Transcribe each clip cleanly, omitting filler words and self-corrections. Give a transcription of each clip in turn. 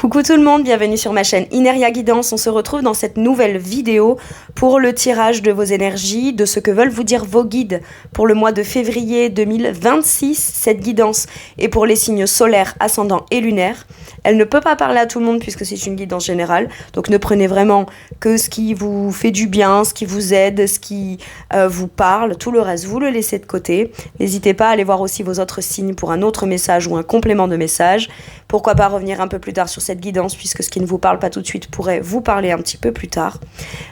Coucou tout le monde, bienvenue sur ma chaîne Ineria Guidance. On se retrouve dans cette nouvelle vidéo pour le tirage de vos énergies, de ce que veulent vous dire vos guides pour le mois de février 2026. Cette guidance est pour les signes solaires, ascendants et lunaires. Elle ne peut pas parler à tout le monde puisque c'est une guidance générale. Donc ne prenez vraiment que ce qui vous fait du bien, ce qui vous aide, ce qui vous parle. Tout le reste, vous le laissez de côté. N'hésitez pas à aller voir aussi vos autres signes pour un autre message ou un complément de message. Pourquoi pas revenir un peu plus tard sur cette guidance puisque ce qui ne vous parle pas tout de suite pourrait vous parler un petit peu plus tard.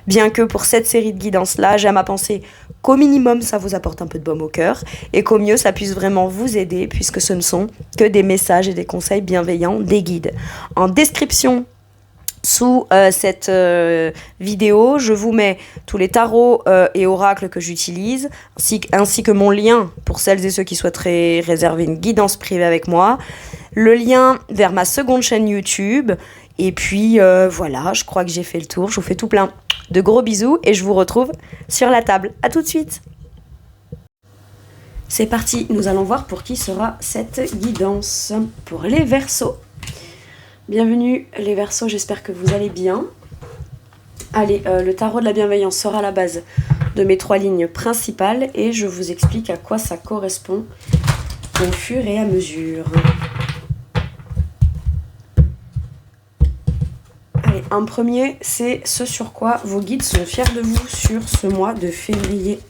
Bien que pour cette série de guidances-là, j'aime à penser qu'au minimum ça vous apporte un peu de baume au cœur et qu'au mieux ça puisse vraiment vous aider puisque ce ne sont que des messages et des conseils bienveillants des guides. En description sous cette vidéo, je vous mets tous les tarots et oracles que j'utilise, ainsi que mon lien pour celles et ceux qui souhaiteraient réserver une guidance privée avec moi, le lien vers ma seconde chaîne YouTube, et puis voilà, je crois que j'ai fait le tour. Je vous fais tout plein de gros bisous et je vous retrouve sur la table. À tout de suite. C'est parti, nous allons voir pour qui sera cette guidance. Pour les Verseaux. Bienvenue les Verseaux, j'espère que vous allez bien. Allez, le tarot de la bienveillance sera la base de mes 3 lignes principales et je vous explique à quoi ça correspond au fur et à mesure. Allez, en premier, c'est ce sur quoi vos guides sont fiers de vous sur ce mois de février.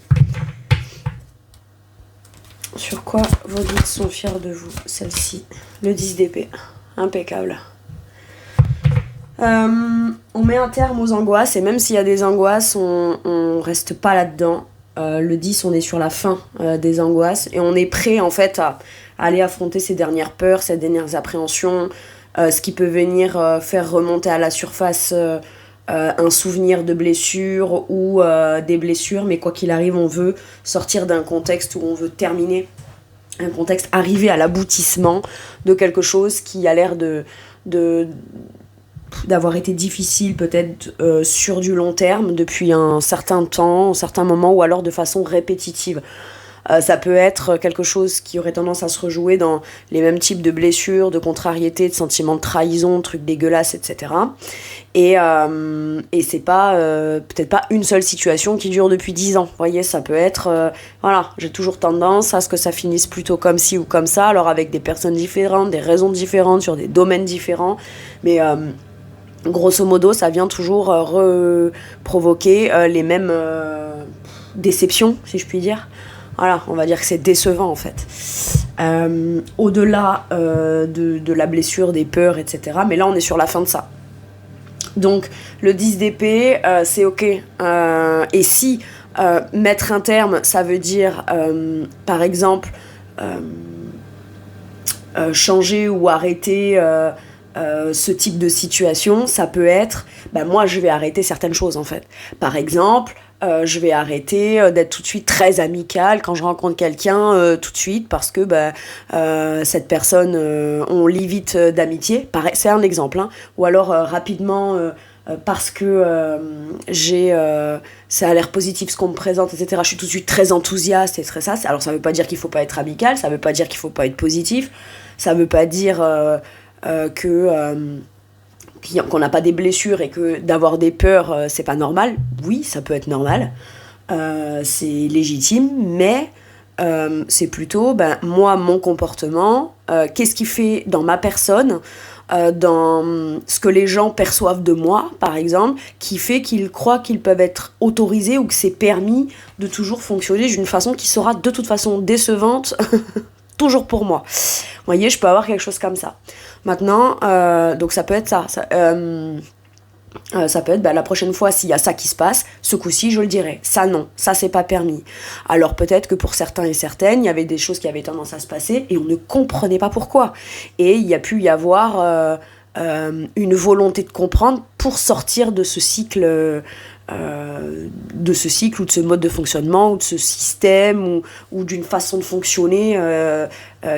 Sur quoi vos guides sont fiers de vous, celle-ci, le 10 d'épée, impeccable. On met un terme aux angoisses et même s'il y a des angoisses, on reste pas là-dedans. Le 10, on est sur la fin des angoisses et on est prêt en fait à aller affronter ces dernières peurs, ces dernières appréhensions, ce qui peut venir faire remonter à la surface un souvenir de blessure ou des blessures, mais quoi qu'il arrive, on veut sortir d'un contexte où on veut terminer un contexte, arriver à l'aboutissement de quelque chose qui a l'air d'avoir été difficile peut-être sur du long terme depuis un certain temps, un certain moment ou alors de façon répétitive. Ça peut être quelque chose qui aurait tendance à se rejouer dans les mêmes types de blessures, de contrariétés, de sentiments de trahison, de trucs dégueulasses, etc. Et c'est pas peut-être pas une seule situation qui dure depuis 10 ans. Vous voyez, ça peut être voilà, j'ai toujours tendance à ce que ça finisse plutôt comme ci ou comme ça, alors avec des personnes différentes, des raisons différentes, sur des domaines différents, mais grosso modo, ça vient toujours provoquer les mêmes déceptions, si je puis dire. Voilà, on va dire que c'est décevant en fait. Au-delà de la blessure, des peurs, etc. Mais là, on est sur la fin de ça. Donc, le 10 d'épée, c'est ok. Et si mettre un terme, ça veut dire, par exemple, changer ou arrêter ce type de situation, ça peut être, moi, je vais arrêter certaines choses en fait. Par exemple, je vais arrêter d'être tout de suite très amicale quand je rencontre quelqu'un tout de suite parce que cette personne, on lit vite d'amitié. C'est un exemple, hein. Ou alors rapidement parce que ça a l'air positif ce qu'on me présente, etc. Je suis tout de suite très enthousiaste et très ça. Alors ça veut pas dire qu'il faut pas être amical, ça veut pas dire qu'il faut pas être positif, ça veut pas dire qu'on n'a pas des blessures et que d'avoir des peurs, c'est pas normal. Oui, ça peut être normal, c'est légitime, mais c'est plutôt, moi, mon comportement, qu'est-ce qui fait dans ma personne, dans ce que les gens perçoivent de moi, par exemple, qui fait qu'ils croient qu'ils peuvent être autorisés ou que c'est permis de toujours fonctionner d'une façon qui sera de toute façon décevante toujours pour moi. Vous voyez, je peux avoir quelque chose comme ça. Maintenant, donc ça peut être ça. Ça peut être la prochaine fois, s'il y a ça qui se passe, ce coup-ci, je le dirai. Ça, non. Ça, c'est pas permis. Alors peut-être que pour certains et certaines, il y avait des choses qui avaient tendance à se passer et on ne comprenait pas pourquoi. Et il y a pu y avoir une volonté de comprendre pour sortir de ce cycle ou de ce mode de fonctionnement ou de ce système ou d'une façon de fonctionner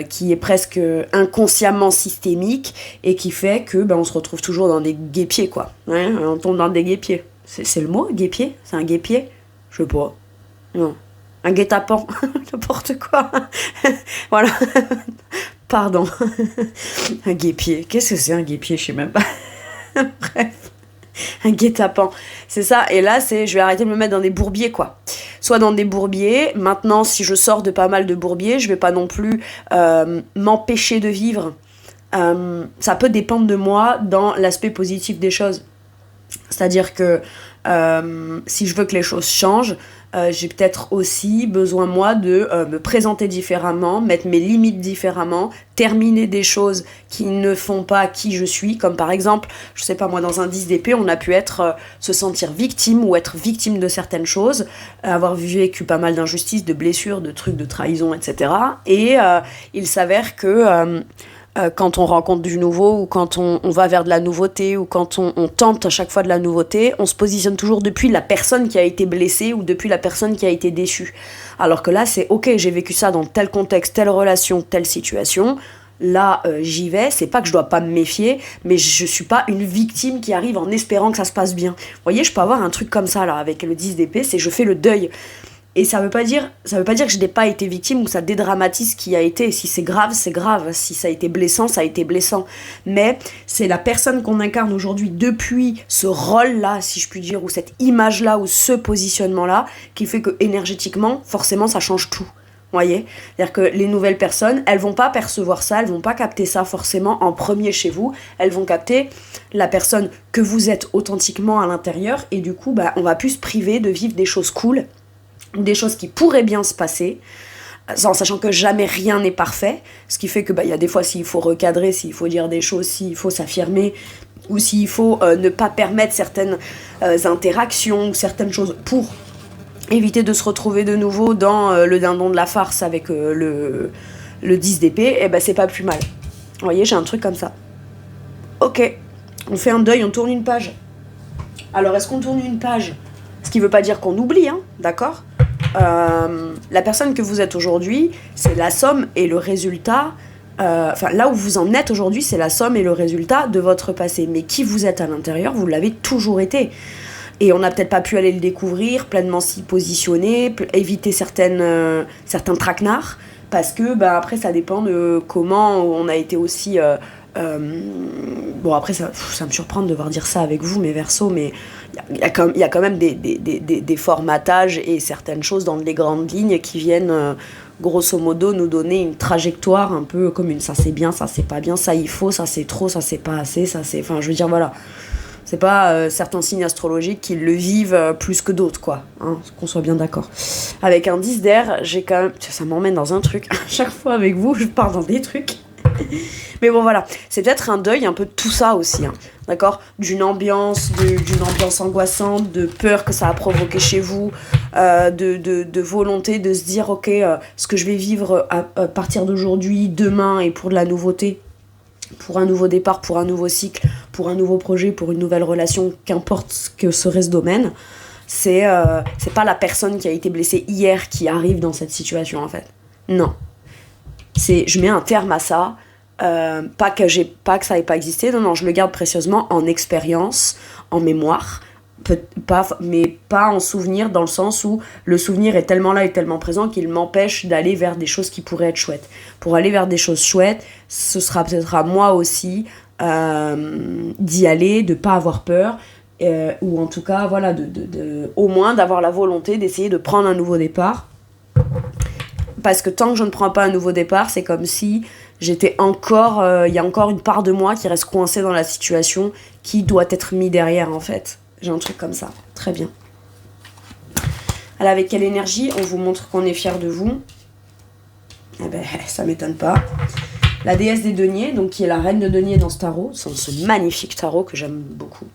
qui est presque inconsciemment systémique et qui fait que on se retrouve toujours dans des guêpiers, quoi. Ouais, on tombe dans des guêpiers. C'est le mot, guêpier? C'est un guêpier? Je sais pas. Non. Un guet-apens. N'importe quoi. Voilà. Pardon. Un guépier. Qu'est-ce que c'est un guépier? Je sais même pas. Bref. Un guet-apens. C'est ça. Et là, je vais arrêter de me mettre dans des bourbiers, quoi. Soit dans des bourbiers. Maintenant, si je sors de pas mal de bourbiers, je vais pas non plus m'empêcher de vivre. Ça peut dépendre de moi dans l'aspect positif des choses. C'est-à-dire que si je veux que les choses changent, j'ai peut-être aussi besoin, moi, de me présenter différemment, mettre mes limites différemment, terminer des choses qui ne font pas qui je suis, comme par exemple, je sais pas moi, dans un 10 d'épée, on a pu se sentir victime ou être victime de certaines choses, avoir vécu pas mal d'injustices, de blessures, de trucs, de trahison, etc. Et il s'avère que quand on rencontre du nouveau ou quand on va vers de la nouveauté ou quand on tente à chaque fois de la nouveauté, on se positionne toujours depuis la personne qui a été blessée ou depuis la personne qui a été déçue. Alors que là, c'est ok, j'ai vécu ça dans tel contexte, telle relation, telle situation. Là, j'y vais, c'est pas que je dois pas me méfier, mais je suis pas une victime qui arrive en espérant que ça se passe bien. Vous voyez, je peux avoir un truc comme ça là avec le 10 d'épée, c'est je fais le deuil. Et ça veut pas dire que je n'ai pas été victime ou ça dédramatise ce qui a été. Si c'est grave, c'est grave. Si ça a été blessant, ça a été blessant. Mais c'est la personne qu'on incarne aujourd'hui depuis ce rôle-là, si je puis dire, ou cette image-là, ou ce positionnement-là, qui fait que énergétiquement, forcément, ça change tout. Vous voyez ? C'est-à-dire que les nouvelles personnes, elles vont pas percevoir ça, elles vont pas capter ça forcément en premier chez vous. Elles vont capter la personne que vous êtes authentiquement à l'intérieur. Et du coup, on va plus se priver de vivre des choses cool, des choses qui pourraient bien se passer, en sachant que jamais rien n'est parfait, ce qui fait que y a des fois s'il faut recadrer, s'il faut dire des choses, s'il faut s'affirmer, ou s'il faut ne pas permettre certaines interactions ou certaines choses pour éviter de se retrouver de nouveau dans le dindon de la farce avec le 10 d'épée, et c'est pas plus mal. Vous voyez, j'ai un truc comme ça. Ok, on fait un deuil, on tourne une page. Alors est-ce qu'on tourne une page ? Ce qui veut pas dire qu'on oublie, hein, d'accord ? La personne que vous êtes aujourd'hui, c'est la somme et le résultat. Là où vous en êtes aujourd'hui, c'est la somme et le résultat de votre passé. Mais qui vous êtes à l'intérieur, vous l'avez toujours été. Et on n'a peut-être pas pu aller le découvrir, pleinement s'y positionner, éviter certains traquenards, parce que après ça dépend de comment on a été aussi. Bon, après ça me surprend de devoir dire ça avec vous, mes Verseaux, mais il y a quand même des formatages et certaines choses dans les grandes lignes qui viennent grosso modo nous donner une trajectoire un peu commune. Ça c'est bien, ça c'est pas bien, ça il faut, ça c'est trop, ça c'est pas assez, ça c'est... Enfin je veux dire voilà, c'est pas certains signes astrologiques qui le vivent plus que d'autres quoi, hein, qu'on soit bien d'accord. Avec un 10 d'air, j'ai quand même... Ça m'emmène dans un truc, à chaque fois avec vous je pars dans des trucs. Mais bon voilà, c'est peut-être un deuil un peu de tout ça aussi, hein, d'accord ? D'une ambiance angoissante, de peur que ça a provoqué chez vous, de volonté de se dire ok, ce que je vais vivre à partir d'aujourd'hui, demain et pour de la nouveauté, pour un nouveau départ, pour un nouveau cycle, pour un nouveau projet, pour une nouvelle relation, qu'importe ce que serait ce domaine, c'est pas la personne qui a été blessée hier qui arrive dans cette situation en fait. Non. Je mets un terme à ça, pas que ça n'ait pas existé, non, je le garde précieusement en expérience, en mémoire, mais pas en souvenir dans le sens où le souvenir est tellement là et tellement présent qu'il m'empêche d'aller vers des choses qui pourraient être chouettes. Pour aller vers des choses chouettes, ce sera peut-être à moi aussi d'y aller, de pas avoir peur, ou en tout cas, voilà, au moins d'avoir la volonté d'essayer de prendre un nouveau départ. Parce que tant que je ne prends pas un nouveau départ, c'est comme si j'étais encore... y a encore une part de moi qui reste coincée dans la situation, qui doit être mise derrière, en fait. J'ai un truc comme ça. Très bien. Alors, avec quelle énergie on vous montre qu'on est fiers de vous ? Ça m'étonne pas. La déesse des deniers, donc qui est la reine de deniers dans ce tarot, ce magnifique tarot que j'aime beaucoup.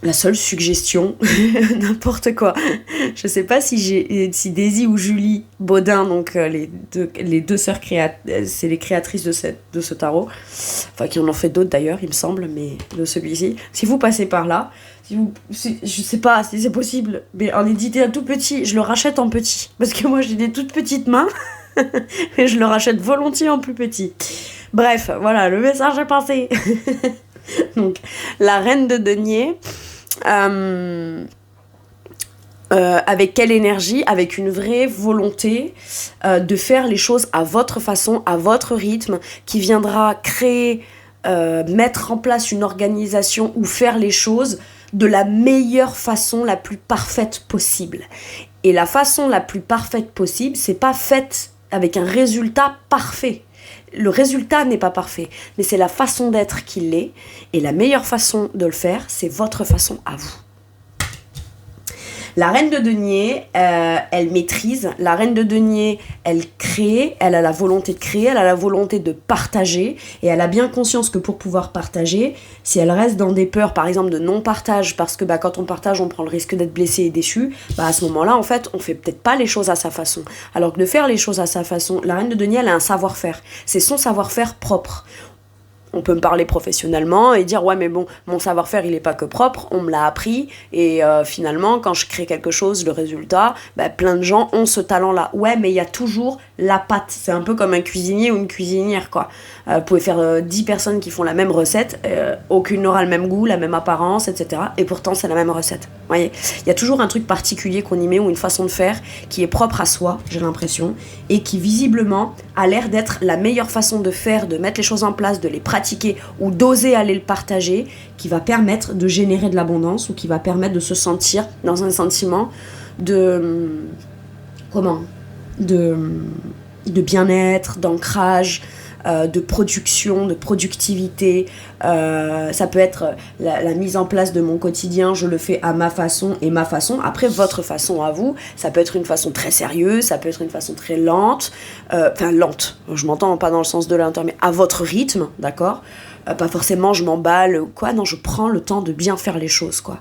La seule suggestion, n'importe quoi. Je sais pas si Daisy ou Julie Baudin, donc les deux sœurs c'est les créatrices de ce tarot, enfin qui en ont fait d'autres d'ailleurs, il me semble, mais de celui-ci. Si vous passez par là, je sais pas si c'est possible, mais en édité un tout petit, je le rachète en petit, parce que moi j'ai des toutes petites mains, mais je le rachète volontiers en plus petit. Bref, voilà, le message est passé. Donc, la reine de denier, avec quelle énergie, avec une vraie volonté de faire les choses à votre façon, à votre rythme, qui viendra créer, mettre en place une organisation ou faire les choses de la meilleure façon, la plus parfaite possible. Et la façon la plus parfaite possible, c'est pas faite avec un résultat parfait. Le résultat n'est pas parfait, mais c'est la façon d'être qui l'est. Et la meilleure façon de le faire, c'est votre façon à vous. La reine de denier, elle maîtrise. La reine de denier, elle crée, elle a la volonté de créer, elle a la volonté de partager. Et elle a bien conscience que pour pouvoir partager, si elle reste dans des peurs, par exemple de non-partage, parce que quand on partage, on prend le risque d'être blessé et déçu, à ce moment-là, en fait, on fait peut-être pas les choses à sa façon. Alors que de faire les choses à sa façon, la reine de denier, elle a un savoir-faire. C'est son savoir-faire propre. On peut me parler professionnellement et dire ouais mais bon, mon savoir-faire il est pas que propre, on me l'a appris et finalement quand je crée quelque chose, le résultat, plein de gens ont ce talent-là. Ouais mais il y a toujours la patte, c'est un peu comme un cuisinier ou une cuisinière quoi. Vous pouvez faire 10 personnes qui font la même recette, aucune n'aura le même goût, la même apparence, etc. Et pourtant c'est la même recette. Vous voyez, il y a toujours un truc particulier qu'on y met ou une façon de faire qui est propre à soi, j'ai l'impression, et qui visiblement a l'air d'être la meilleure façon de faire, de mettre les choses en place, de les pratiquer ou d'oser aller le partager, qui va permettre de générer de l'abondance ou qui va permettre de se sentir dans un sentiment de bien-être, d'ancrage, de production, de productivité. Ça peut être la mise en place de mon quotidien, je le fais à ma façon et ma façon. Après, votre façon à vous, ça peut être une façon très sérieuse, ça peut être une façon très lente. Lente, je m'entends pas dans le sens de l'inter, mais à votre rythme, d'accord ? Pas forcément je m'emballe ou quoi, non, je prends le temps de bien faire les choses, quoi.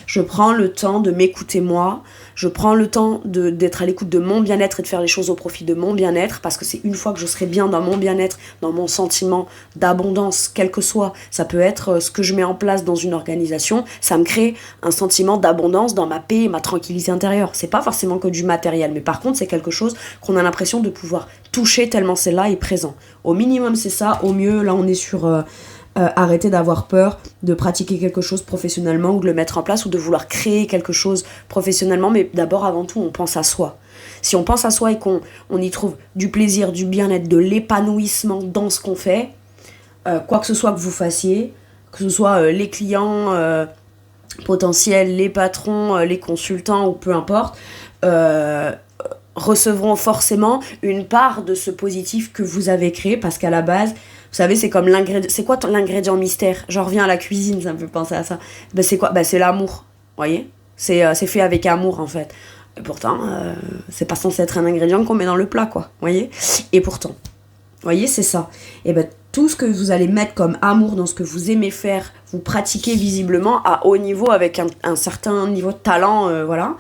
Je prends le temps de m'écouter moi, je prends le temps d'être à l'écoute de mon bien-être et de faire les choses au profit de mon bien-être, parce que c'est une fois que je serai bien dans mon bien-être, dans mon sentiment d'abondance, quel que soit, ça peut être ce que je mets en place dans une organisation, ça me crée un sentiment d'abondance dans ma paix et ma tranquillité intérieure. C'est pas forcément que du matériel, mais par contre c'est quelque chose qu'on a l'impression de pouvoir toucher tellement c'est là et présent. Au minimum c'est ça, au mieux là on est sur arrêter d'avoir peur de pratiquer quelque chose professionnellement ou de le mettre en place ou de vouloir créer quelque chose professionnellement, mais d'abord avant tout on pense à soi. Si on pense à soi et qu'on y trouve du plaisir, du bien-être, de l'épanouissement dans ce qu'on fait, quoi que ce soit que vous fassiez, que ce soit les clients potentiels, les patrons, les consultants ou peu importe, recevront forcément une part de ce positif que vous avez créé, parce qu'à la base, vous savez, c'est comme l'ingrédient. C'est quoi l'ingrédient mystère ? J'en reviens à la cuisine, ça me fait penser à ça. C'est quoi ? C'est l'amour, vous voyez ? C'est fait avec amour, en fait. Et pourtant, c'est pas censé être un ingrédient qu'on met dans le plat, quoi, vous voyez ? Et pourtant, vous voyez, c'est ça. Et tout ce que vous allez mettre comme amour dans ce que vous aimez faire, vous pratiquez visiblement à haut niveau, avec un certain niveau de talent, voilà.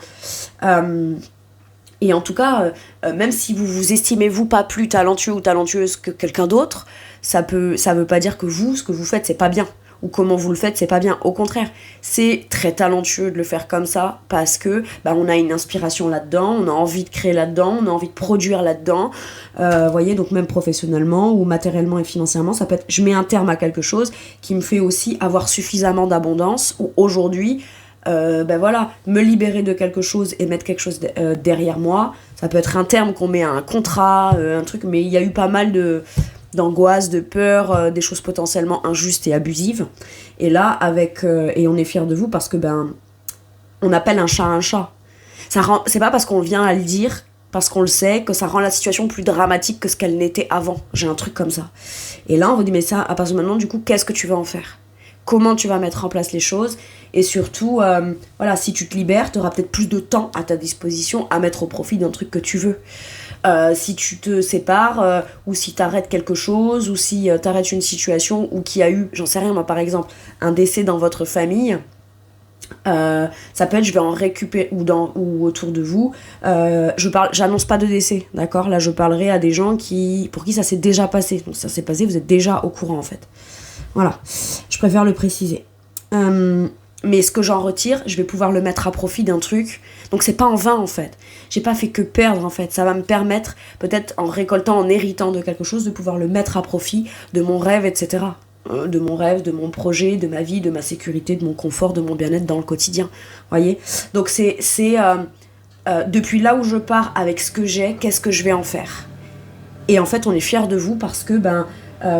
Et en tout cas, même si vous vous estimez vous pas plus talentueux ou talentueuse que quelqu'un d'autre, ça veut pas dire que vous, ce que vous faites, c'est pas bien. Ou comment vous le faites, c'est pas bien. Au contraire, c'est très talentueux de le faire comme ça, parce que on a une inspiration là-dedans, on a envie de créer là-dedans, on a envie de produire là-dedans. Voyez, donc même professionnellement ou matériellement et financièrement, ça peut être, je mets un terme à quelque chose qui me fait aussi avoir suffisamment d'abondance, ou aujourd'hui, me libérer de quelque chose et mettre quelque chose derrière moi. Ça peut être un terme qu'on met à un contrat, un truc, mais il y a eu pas mal d'angoisse, de peur, des choses potentiellement injustes et abusives. Et là, et on est fiers de vous parce que on appelle un chat un chat. C'est pas parce qu'on vient à le dire, parce qu'on le sait, que ça rend la situation plus dramatique que ce qu'elle n'était avant. J'ai un truc comme ça. Et là, on vous dit, mais ça, à partir de maintenant, du coup, qu'est-ce que tu vas en faire ? Comment tu vas mettre en place les choses ? Et surtout, si tu te libères, tu auras peut-être plus de temps à ta disposition à mettre au profit d'un truc que tu veux. Si tu te sépares, ou si tu arrêtes quelque chose, ou si tu arrêtes une situation, ou qu'il y a eu, j'en sais rien moi par exemple, un décès dans votre famille, ça peut être je vais en récupérer, ou autour de vous, j'annonce pas de décès, d'accord ? Là je parlerai à des gens pour qui ça s'est déjà passé. Donc ça s'est passé, vous êtes déjà au courant en fait. Voilà, je préfère le préciser. Mais ce que j'en retire, je vais pouvoir le mettre à profit d'un truc. Donc c'est pas en vain en fait. J'ai pas fait que perdre en fait. Ça va me permettre, peut-être en récoltant, en héritant de quelque chose, de pouvoir le mettre à profit de mon rêve, etc. de mon rêve, de mon projet, de ma vie, de ma sécurité, de mon confort, de mon bien-être dans le quotidien. Voyez ? Donc c'est depuis là où je pars avec ce que j'ai, qu'est-ce que je vais en faire ? Et en fait, on est fiers de vous parce que,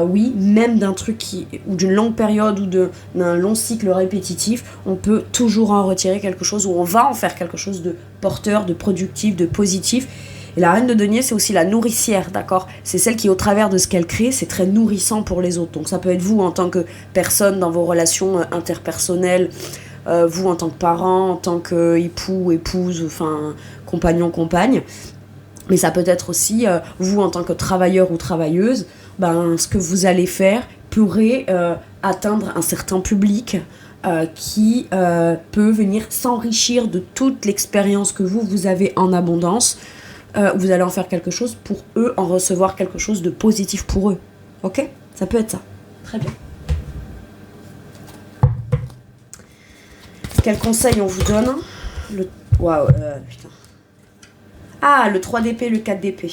oui, même d'un truc ou d'une longue période ou d'un long cycle répétitif, on peut toujours en retirer quelque chose, ou on va en faire quelque chose de porteur, de productif, de positif. Et la reine de denier, c'est aussi la nourricière, d'accord ? C'est celle qui, au travers de ce qu'elle crée, c'est très nourrissant pour les autres. Donc ça peut être vous en tant que personne dans vos relations interpersonnelles, vous en tant que parent, en tant qu'époux, épouse, enfin compagnon, compagne. Mais ça peut être aussi vous en tant que travailleur ou travailleuse, ce que vous allez faire pourrait atteindre un certain public qui peut venir s'enrichir de toute l'expérience que vous avez en abondance. Vous allez en faire quelque chose pour eux, en recevoir quelque chose de positif pour eux. Ok ? Ça peut être ça. Très bien. Quel conseil on vous donne ? Waouh, putain. Ah, le 3 d'épée, le 4 d'épée.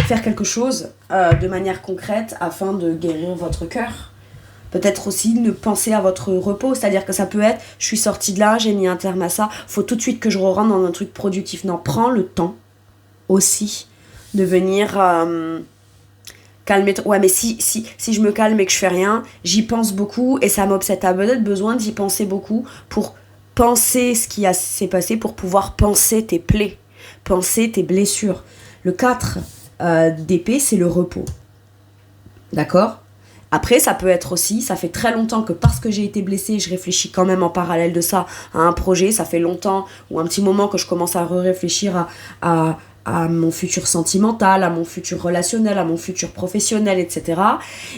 Faire quelque chose de manière concrète afin de guérir votre cœur. Peut-être aussi ne penser à votre repos, c'est-à-dire que ça peut être, je suis sortie de là, j'ai mis un terme à ça, faut tout de suite que je rentre dans un truc productif. Non, prends le temps aussi de venir calmer. Ouais, mais si je me calme et que je fais rien, j'y pense beaucoup et ça m'obsède. T'as peut-être besoin d'y penser beaucoup pour penser ce qui s'est passé, pour pouvoir penser tes plaies, penser tes blessures. Le 4 d'épée, c'est le repos. D'accord ? Après, ça peut être aussi, ça fait très longtemps que parce que j'ai été blessée, je réfléchis quand même en parallèle de ça à un projet. Ça fait longtemps ou un petit moment que je commence à réfléchir à mon futur sentimental, à mon futur relationnel, à mon futur professionnel, etc.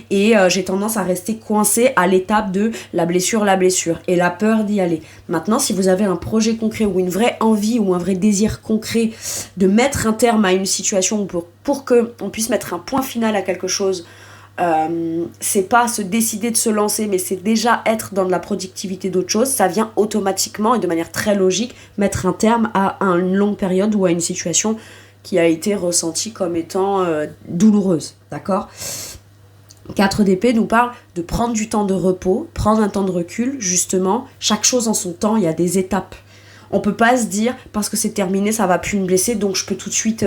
Et j'ai tendance à rester coincée à l'étape de la blessure et la peur d'y aller. Maintenant, si vous avez un projet concret ou une vraie envie ou un vrai désir concret de mettre un terme à une situation pour qu'on puisse mettre un point final à quelque chose, c'est pas se décider de se lancer, mais c'est déjà être dans de la productivité d'autre chose. Ça vient automatiquement et de manière très logique mettre un terme à une longue période ou à une situation qui a été ressentie comme étant douloureuse, d'accord ? 4 d'épée nous parle de prendre du temps de repos, prendre un temps de recul, justement. Chaque chose en son temps, il y a des étapes. On peut pas se dire, parce que c'est terminé, ça va plus me blesser, donc je peux tout de suite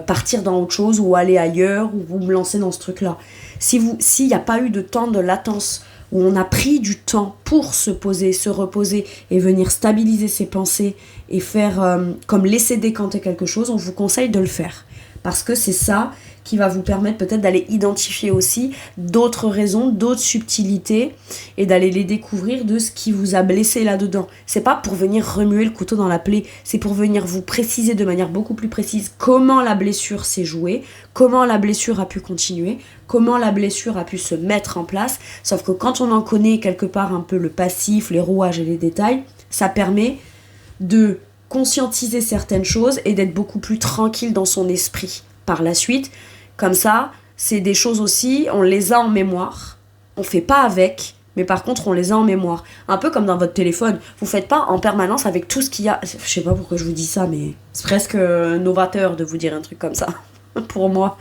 partir dans autre chose ou aller ailleurs ou me lancer dans ce truc-là. S'il n'y a pas eu de temps de latence, où on a pris du temps pour se poser, se reposer et venir stabiliser ses pensées et faire comme laisser décanter quelque chose, on vous conseille de le faire. Parce que c'est ça qui va vous permettre peut-être d'aller identifier aussi d'autres raisons, d'autres subtilités et d'aller les découvrir de ce qui vous a blessé là-dedans. C'est pas pour venir remuer le couteau dans la plaie, c'est pour venir vous préciser de manière beaucoup plus précise comment la blessure s'est jouée, comment la blessure a pu continuer, comment la blessure a pu se mettre en place. Sauf que quand on en connaît quelque part un peu le passif, les rouages et les détails, ça permet de conscientiser certaines choses et d'être beaucoup plus tranquille dans son esprit par la suite. Comme ça, c'est des choses aussi, on les a en mémoire, on fait pas avec, mais par contre on les a en mémoire. Un peu comme dans votre téléphone, vous faites pas en permanence avec tout ce qu'il y a. Je sais pas pourquoi je vous dis ça, mais c'est presque novateur de vous dire un truc comme ça, pour moi.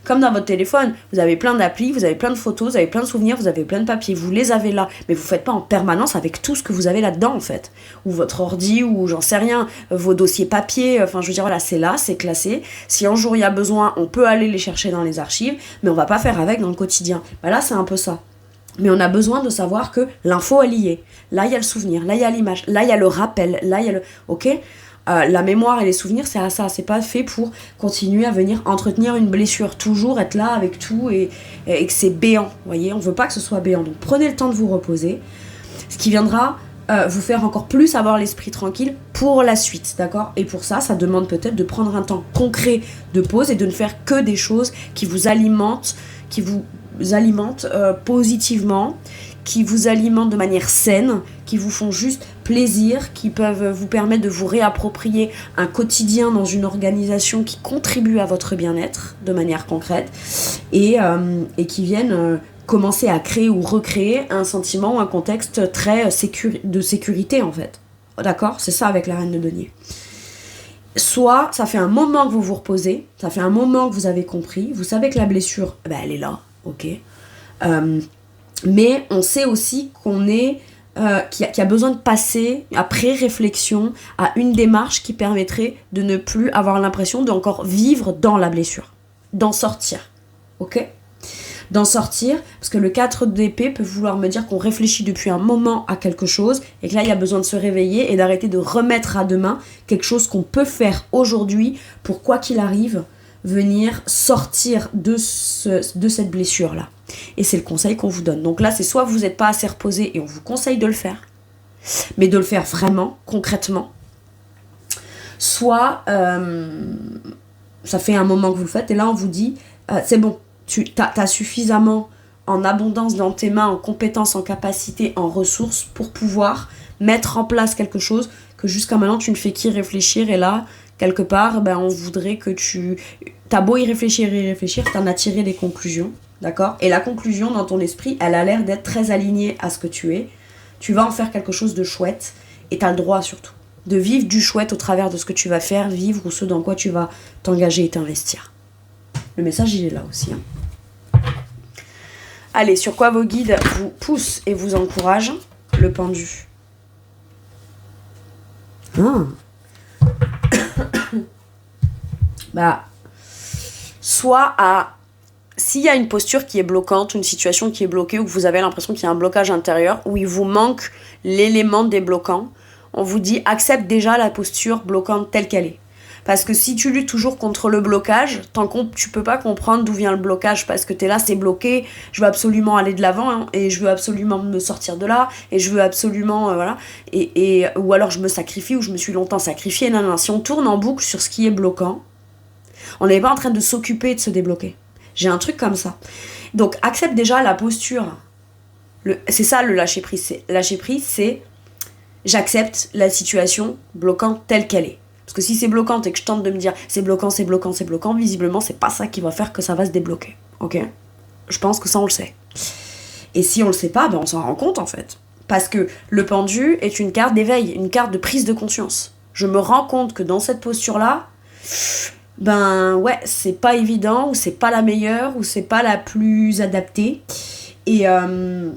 Comme dans votre téléphone, vous avez plein d'applis, vous avez plein de photos, vous avez plein de souvenirs, vous avez plein de papiers, vous les avez là, mais vous faites pas en permanence avec tout ce que vous avez là-dedans en fait. Ou votre ordi, ou j'en sais rien, vos dossiers papier, enfin je veux dire voilà, c'est là, c'est classé. Si un jour il y a besoin, on peut aller les chercher dans les archives, mais on va pas faire avec dans le quotidien. Là c'est un peu ça. Mais on a besoin de savoir que l'info elle y est. Là il y a le souvenir, là il y a l'image, là il y a le rappel, là il y a le... Ok ? La mémoire et les souvenirs, c'est à ça. C'est pas fait pour continuer à venir entretenir une blessure. Toujours être là avec tout et que c'est béant. Vous voyez, on veut pas que ce soit béant. Donc prenez le temps de vous reposer. Ce qui viendra vous faire encore plus avoir l'esprit tranquille pour la suite, d'accord ? Et pour ça, ça demande peut-être de prendre un temps concret de pause et de ne faire que des choses qui vous alimentent, positivement, qui vous alimentent de manière saine, qui vous font juste plaisir, qui peuvent vous permettre de vous réapproprier un quotidien dans une organisation qui contribue à votre bien-être de manière concrète et qui viennent commencer à créer ou recréer un sentiment ou un contexte très de sécurité en fait. D'accord ? C'est ça avec la reine de denier. soit ça fait un moment que vous vous reposez, ça fait un moment que vous avez compris, vous savez que la blessure, elle est là, ok. Mais on sait aussi qu'il y a besoin de passer, après réflexion, à une démarche qui permettrait de ne plus avoir l'impression d'encore vivre dans la blessure, d'en sortir, ok. D'en sortir, parce que le 4 d'épée peut vouloir me dire qu'on réfléchit depuis un moment à quelque chose, et que là il y a besoin de se réveiller et d'arrêter de remettre à demain quelque chose qu'on peut faire aujourd'hui pour, quoi qu'il arrive, venir sortir de cette blessure-là. Et c'est le conseil qu'on vous donne. Donc là, c'est soit vous n'êtes pas assez reposé et on vous conseille de le faire, mais de le faire vraiment, concrètement, soit ça fait un moment que vous le faites et là on vous dit c'est bon, t'as suffisamment en abondance dans tes mains, en compétences, en capacité, en ressources pour pouvoir mettre en place quelque chose que jusqu'à maintenant tu ne fais qu'y réfléchir, et là quelque part on voudrait que t'as beau y réfléchir, t'en as tiré des conclusions, d'accord, et la conclusion dans ton esprit elle a l'air d'être très alignée à ce que tu vas en faire quelque chose de chouette, et t'as le droit surtout de vivre du chouette au travers de ce que tu vas faire, vivre, ou ce dans quoi tu vas t'engager et t'investir. Le message il est là aussi, Allez, sur quoi vos guides vous poussent et vous encouragent? Le pendu. Soit s'il y a une posture qui est bloquante, une situation qui est bloquée, ou que vous avez l'impression qu'il y a un blocage intérieur, où il vous manque l'élément débloquant, on vous dit accepte déjà la posture bloquante telle qu'elle est. Parce que si tu luttes toujours contre le blocage, tu peux pas comprendre d'où vient le blocage, parce que t'es là, c'est bloqué, je veux absolument aller de l'avant, et je veux absolument me sortir de là, et je veux absolument, voilà, ou alors je me sacrifie, ou je me suis longtemps sacrifiée, non, si on tourne en boucle sur ce qui est bloquant, on n'est pas en train de s'occuper de se débloquer. J'ai un truc comme ça. Donc accepte déjà la posture. C'est ça le lâcher prise. Lâcher prise, c'est j'accepte la situation bloquante telle qu'elle est. Parce que si c'est bloquant et que je tente de me dire c'est bloquant, visiblement c'est pas ça qui va faire que ça va se débloquer. Ok ? Je pense que ça on le sait. Et si on le sait pas, on s'en rend compte en fait. Parce que le pendu est une carte d'éveil, une carte de prise de conscience. Je me rends compte que dans cette posture-là, c'est pas évident, ou c'est pas la meilleure, ou c'est pas la plus adaptée. Et je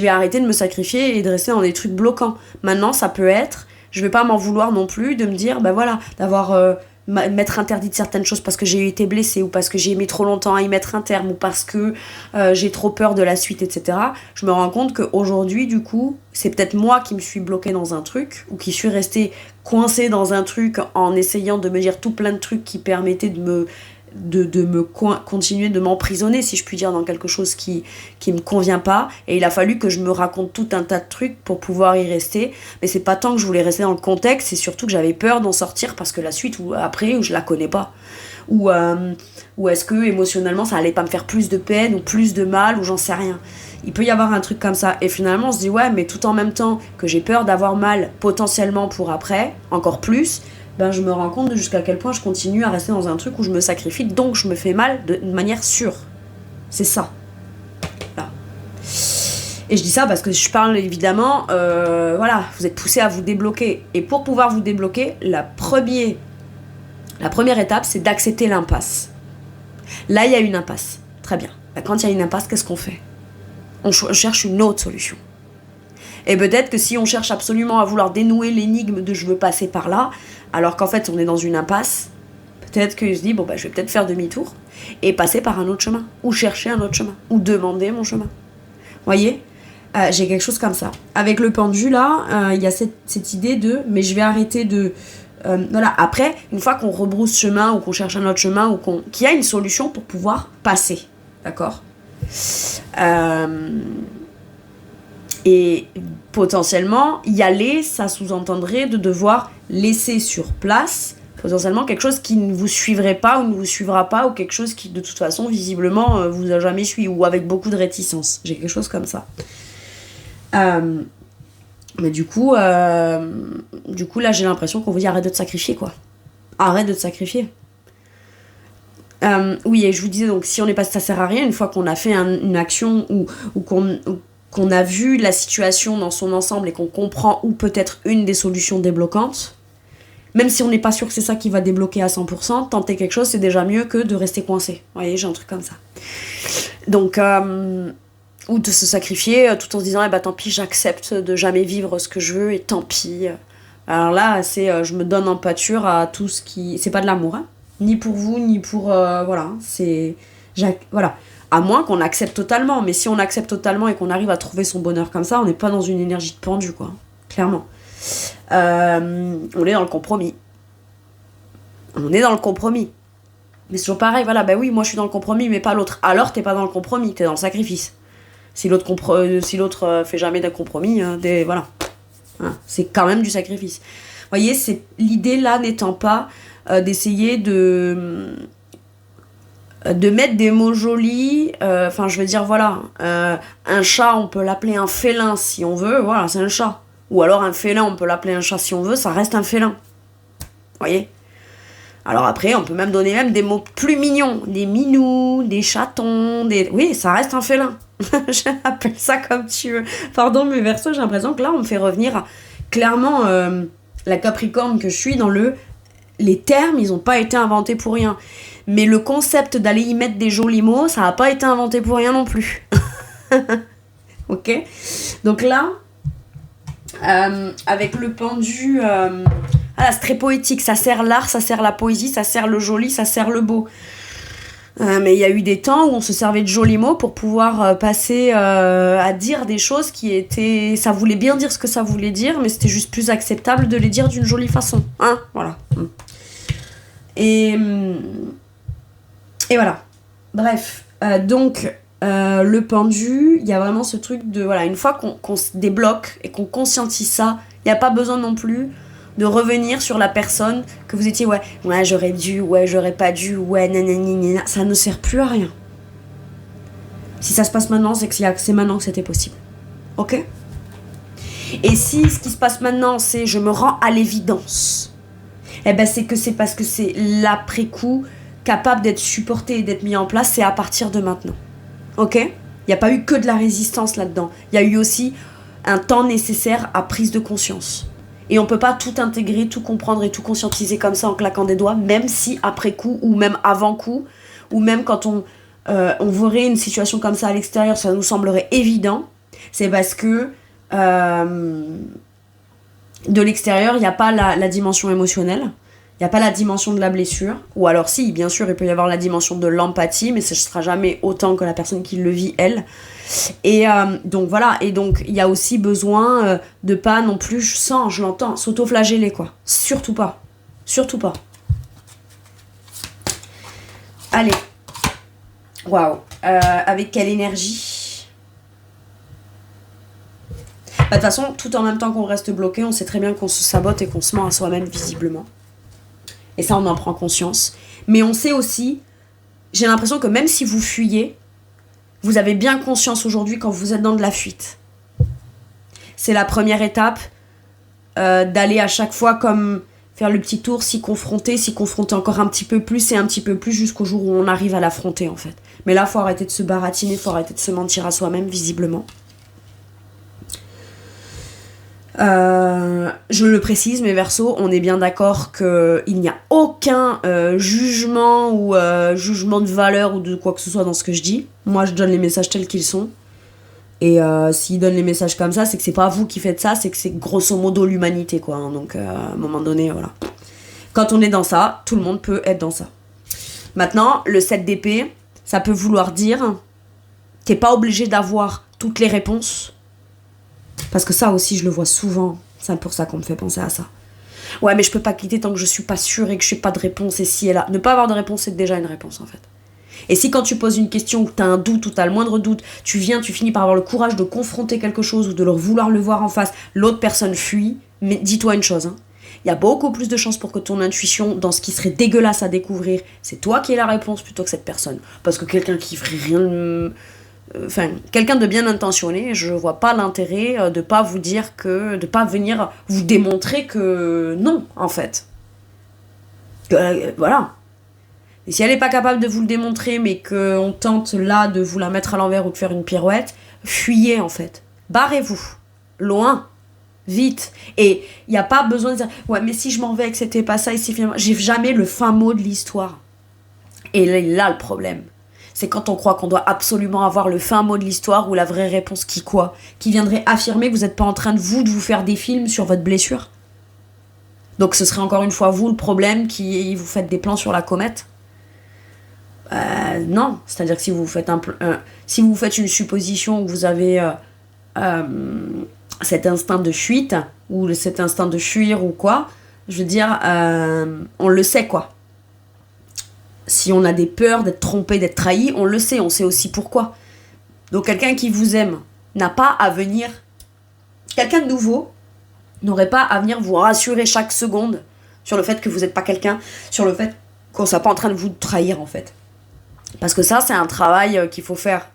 vais arrêter de me sacrifier et de rester dans des trucs bloquants. Maintenant, ça peut être, je vais pas m'en vouloir non plus de me dire, d'avoir m'être interdit de certaines choses parce que j'ai été blessée, ou parce que j'ai mis trop longtemps à y mettre un terme, ou parce que j'ai trop peur de la suite, etc. Je me rends compte qu'aujourd'hui, du coup, c'est peut-être moi qui me suis bloquée dans un truc, ou qui suis restée coincée dans un truc en essayant de me dire tout plein de trucs qui permettaient continuer de m'emprisonner, si je puis dire, dans quelque chose qui me convient pas, et il a fallu que je me raconte tout un tas de trucs pour pouvoir y rester. Mais c'est pas tant que je voulais rester dans le contexte, c'est surtout que j'avais peur d'en sortir, parce que la suite ou après, je la connais pas, ou est-ce que émotionnellement ça allait pas me faire plus de peine ou plus de mal, ou j'en sais rien. Il peut y avoir un truc comme ça, et finalement on se dit mais tout en même temps que j'ai peur d'avoir mal potentiellement pour après, encore plus, je me rends compte de jusqu'à quel point je continue à rester dans un truc où je me sacrifie, donc je me fais mal de manière sûre. C'est ça. Là. Et je dis ça parce que je parle évidemment, vous êtes poussé à vous débloquer. Et pour pouvoir vous débloquer, la première étape, c'est d'accepter l'impasse. Là, il y a une impasse. Très bien. Quand il y a une impasse, qu'est-ce qu'on fait ? On cherche une autre solution. Et peut-être que si on cherche absolument à vouloir dénouer l'énigme de je veux passer par là, alors qu'en fait on est dans une impasse, peut-être que je dis je vais peut-être faire demi-tour et passer par un autre chemin, ou chercher un autre chemin, ou demander mon chemin. Voyez, j'ai quelque chose comme ça. Avec le pendu là, il y a cette idée de mais je vais arrêter de... Après, une fois qu'on rebrousse chemin, ou qu'on cherche un autre chemin, ou qu'il y a une solution pour pouvoir passer, d'accord ? Et potentiellement, y aller, ça sous-entendrait de devoir laisser sur place potentiellement quelque chose qui ne vous suivrait pas, ou ne vous suivra pas, ou quelque chose qui de toute façon visiblement vous a jamais suivi, ou avec beaucoup de réticence. J'ai quelque chose comme ça. Mais du coup là j'ai l'impression qu'on vous dit arrête de te sacrifier, quoi. Arrête de te sacrifier. Oui, et je vous disais, donc si on n'est pas, ça sert à rien, une fois qu'on a fait une action, ou qu'on a vu la situation dans son ensemble et qu'on comprend où peut être une des solutions débloquantes, Même si on n'est pas sûr que c'est ça qui va débloquer à 100%, tenter quelque chose, c'est déjà mieux que de rester coincé. Vous voyez, j'ai un truc comme ça. Donc, ou de se sacrifier tout en se disant, tant pis, j'accepte de jamais vivre ce que je veux et tant pis. Alors là, c'est je me donne en pâture à tout ce qui... C'est pas de l'amour, hein. Ni pour vous, ni pour... voilà, c'est... Voilà. À moins qu'on accepte totalement. Mais si on accepte totalement et qu'on arrive à trouver son bonheur comme ça, on n'est pas dans une énergie de pendu, quoi. Clairement. On est dans le compromis. On est dans le compromis. Mais c'est toujours pareil, voilà, oui, moi je suis dans le compromis, mais pas l'autre. Alors t'es pas dans le compromis, t'es dans le sacrifice. Si l'autre fait jamais de compromis, voilà. C'est quand même du sacrifice. Vous voyez, l'idée là n'étant pas d'essayer de mettre des mots jolis, je veux dire, voilà, un chat, on peut l'appeler un félin si on veut, voilà, c'est un chat. Ou alors un félin, on peut l'appeler un chat si on veut, ça reste un félin. Vous voyez ? Alors après, on peut même donner des mots plus mignons, des minous, des chatons, oui, ça reste un félin. J'appelle ça comme tu veux. Pardon, mais Verseau, j'ai l'impression que là, on me fait revenir clairement la Capricorne que je suis dans les termes, ils n'ont pas été inventés pour rien. Mais le concept d'aller y mettre des jolis mots, ça n'a pas été inventé pour rien non plus. Ok ? Donc là, avec le pendu... c'est très poétique, ça sert l'art, ça sert la poésie, ça sert le joli, ça sert le beau. Mais il y a eu des temps où on se servait de jolis mots pour pouvoir passer à dire des choses qui étaient... Ça voulait bien dire ce que ça voulait dire, mais c'était juste plus acceptable de les dire d'une jolie façon. Hein, voilà. Et voilà. Bref. Donc, le pendu, il y a vraiment ce truc de... Voilà, une fois qu'on se débloque et qu'on conscientise ça, il n'y a pas besoin non plus... de revenir sur la personne que vous étiez, ouais, j'aurais dû, ouais, j'aurais pas dû, ouais, nanana, ça ne sert plus à rien. Si ça se passe maintenant, c'est que c'est maintenant que c'était possible. Ok ? Et si ce qui se passe maintenant, c'est je me rends à l'évidence, c'est parce que c'est l'après-coup capable d'être supporté et d'être mis en place, c'est à partir de maintenant. Ok ? Il n'y a pas eu que de la résistance là-dedans. Il y a eu aussi un temps nécessaire à prise de conscience. Et on peut pas tout intégrer, tout comprendre et tout conscientiser comme ça en claquant des doigts, même si après coup, ou même avant coup, ou même quand on verrait une situation comme ça à l'extérieur, ça nous semblerait évident. C'est parce que de l'extérieur, il n'y a pas la dimension émotionnelle, il n'y a pas la dimension de la blessure, ou alors si, bien sûr, il peut y avoir la dimension de l'empathie, mais ce ne sera jamais autant que la personne qui le vit, elle. Et donc voilà, et donc il y a aussi besoin de pas non plus, je l'entends, s'auto-flageller, quoi. Surtout pas. Allez. Waouh. Avec quelle énergie ? De toute façon, tout en même temps qu'on reste bloqué, on sait très bien qu'on se sabote et qu'on se ment à soi-même visiblement. Et ça, on en prend conscience. Mais on sait aussi, j'ai l'impression que même si vous fuyez, vous avez bien conscience aujourd'hui quand vous êtes dans de la fuite. C'est la première étape d'aller à chaque fois comme faire le petit tour, s'y confronter encore un petit peu plus et un petit peu plus jusqu'au jour où on arrive à l'affronter en fait. Mais là, faut arrêter de se baratiner, faut arrêter de se mentir à soi-même visiblement. Je le précise, mes Verseaux, on est bien d'accord qu'il n'y a aucun jugement ou jugement de valeur ou de quoi que ce soit dans ce que je dis. Moi, je donne les messages tels qu'ils sont. Et s'ils donnent les messages comme ça, c'est que c'est pas vous qui faites ça, c'est que c'est grosso modo l'humanité, quoi. Hein. Donc, à un moment donné, voilà. Quand on est dans ça, tout le monde peut être dans ça. Maintenant, le 7 d'épée, ça peut vouloir dire t'es pas obligé d'avoir toutes les réponses. Parce que ça aussi, je le vois souvent. C'est pour ça qu'on me fait penser à ça. Ouais, mais je peux pas quitter tant que je suis pas sûre et que je n'ai pas de réponse. Et si et là. Ne pas avoir de réponse, c'est déjà une réponse, en fait. Et si quand tu poses une question, que tu as un doute ou tu as le moindre doute, tu finis par avoir le courage de confronter quelque chose ou de vouloir le voir en face, l'autre personne fuit, mais dis-toi une chose, hein. Il y a beaucoup plus de chances pour que ton intuition, dans ce qui serait dégueulasse à découvrir, c'est toi qui aies la réponse plutôt que cette personne. Parce que quelqu'un qui ferait rien... quelqu'un de bien intentionné, je vois pas l'intérêt de pas vous dire de pas venir vous démontrer que non, en fait. Voilà. Et si elle est pas capable de vous le démontrer, mais qu'on tente là de vous la mettre à l'envers ou de faire une pirouette, fuyez en fait. Barrez-vous. Loin. Vite. Et il n'y a pas besoin de dire ouais, mais si je m'en vais et que c'était pas ça, ici finalement. J'ai jamais le fin mot de l'histoire. Et là, le problème, c'est quand on croit qu'on doit absolument avoir le fin mot de l'histoire ou la vraie réponse qui viendrait affirmer que vous n'êtes pas en train de vous faire des films sur votre blessure. Donc ce serait encore une fois vous le problème qui vous faites des plans sur la comète. Non, c'est-à-dire que si vous faites si vous faites une supposition où vous avez cet instinct de fuite ou cet instinct de fuir ou quoi, je veux dire, on le sait quoi. Si on a des peurs d'être trompé, d'être trahi, on le sait, on sait aussi pourquoi. Donc quelqu'un qui vous aime n'a pas à venir, quelqu'un de nouveau n'aurait pas à venir vous rassurer chaque seconde sur le fait que vous n'êtes pas quelqu'un, sur le fait qu'on ne soit pas en train de vous trahir en fait. Parce que ça, c'est un travail qu'il faut faire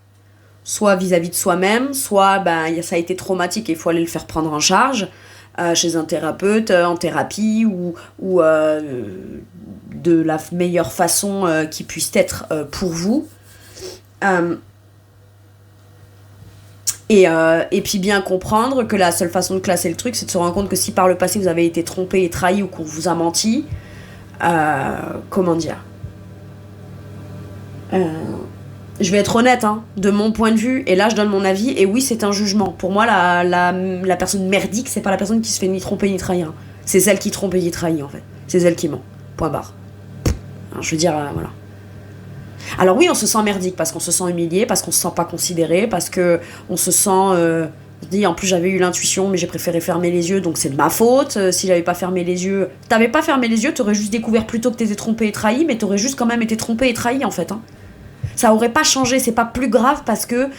soit vis-à-vis de soi-même, soit ça a été traumatique et il faut aller le faire prendre en charge chez un thérapeute, en thérapie ou de la meilleure façon qui puisse être pour vous. Et puis bien comprendre que la seule façon de classer le truc, c'est de se rendre compte que si par le passé vous avez été trompé et trahi ou qu'on vous a menti, comment dire, je vais être honnête, de mon point de vue, et là je donne mon avis, et oui c'est un jugement. Pour moi la personne merdique, c'est pas la personne qui se fait ni tromper ni trahir. C'est celle qui trompe et qui trahit en fait. C'est celle qui ment. Point barre. Je veux dire, voilà. Alors oui, on se sent merdique parce qu'on se sent humilié, parce qu'on se sent pas considéré, parce que on se sent... on se dit, en plus j'avais eu l'intuition, mais j'ai préféré fermer les yeux, donc c'est de ma faute. Si j'avais pas fermé les yeux... T'avais pas fermé les yeux, t'aurais juste découvert plutôt que t'étais trompé et trahi, mais t'aurais juste quand même été trompé et trahi en fait. Ça aurait pas changé, c'est pas plus grave parce que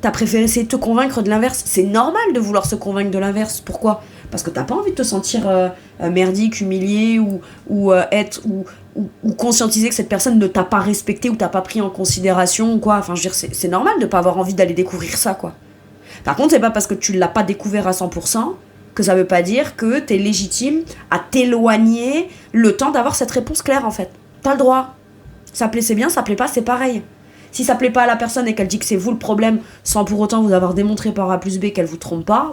t'as préféré essayer de te convaincre de l'inverse. C'est normal de vouloir se convaincre de l'inverse. Pourquoi ? Parce que t'as pas envie de te sentir merdique, humilié ou conscientiser que cette personne ne t'a pas respecté ou t'a pas pris en considération ou quoi. Enfin, je veux dire, c'est normal de pas avoir envie d'aller découvrir ça, quoi. Par contre, c'est pas parce que tu l'as pas découvert à 100% que ça veut pas dire que t'es légitime à t'éloigner le temps d'avoir cette réponse claire, en fait. T'as le droit. Ça plaît, c'est bien, ça plaît pas, c'est pareil. Si ça plaît pas à la personne et qu'elle dit que c'est vous le problème, sans pour autant vous avoir démontré par A plus B qu'elle vous trompe pas,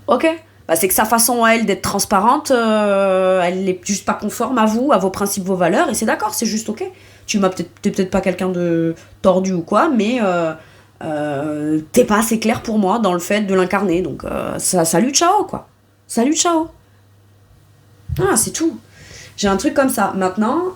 ok. C'est que sa façon à elle d'être transparente, elle est juste pas conforme à vous, à vos principes, vos valeurs, et c'est d'accord, c'est juste ok. T'es peut-être pas quelqu'un de tordu ou quoi, mais t'es pas assez clair pour moi dans le fait de l'incarner, donc salut, ciao, quoi. Salut, ciao. Ah, c'est tout. J'ai un truc comme ça. Maintenant,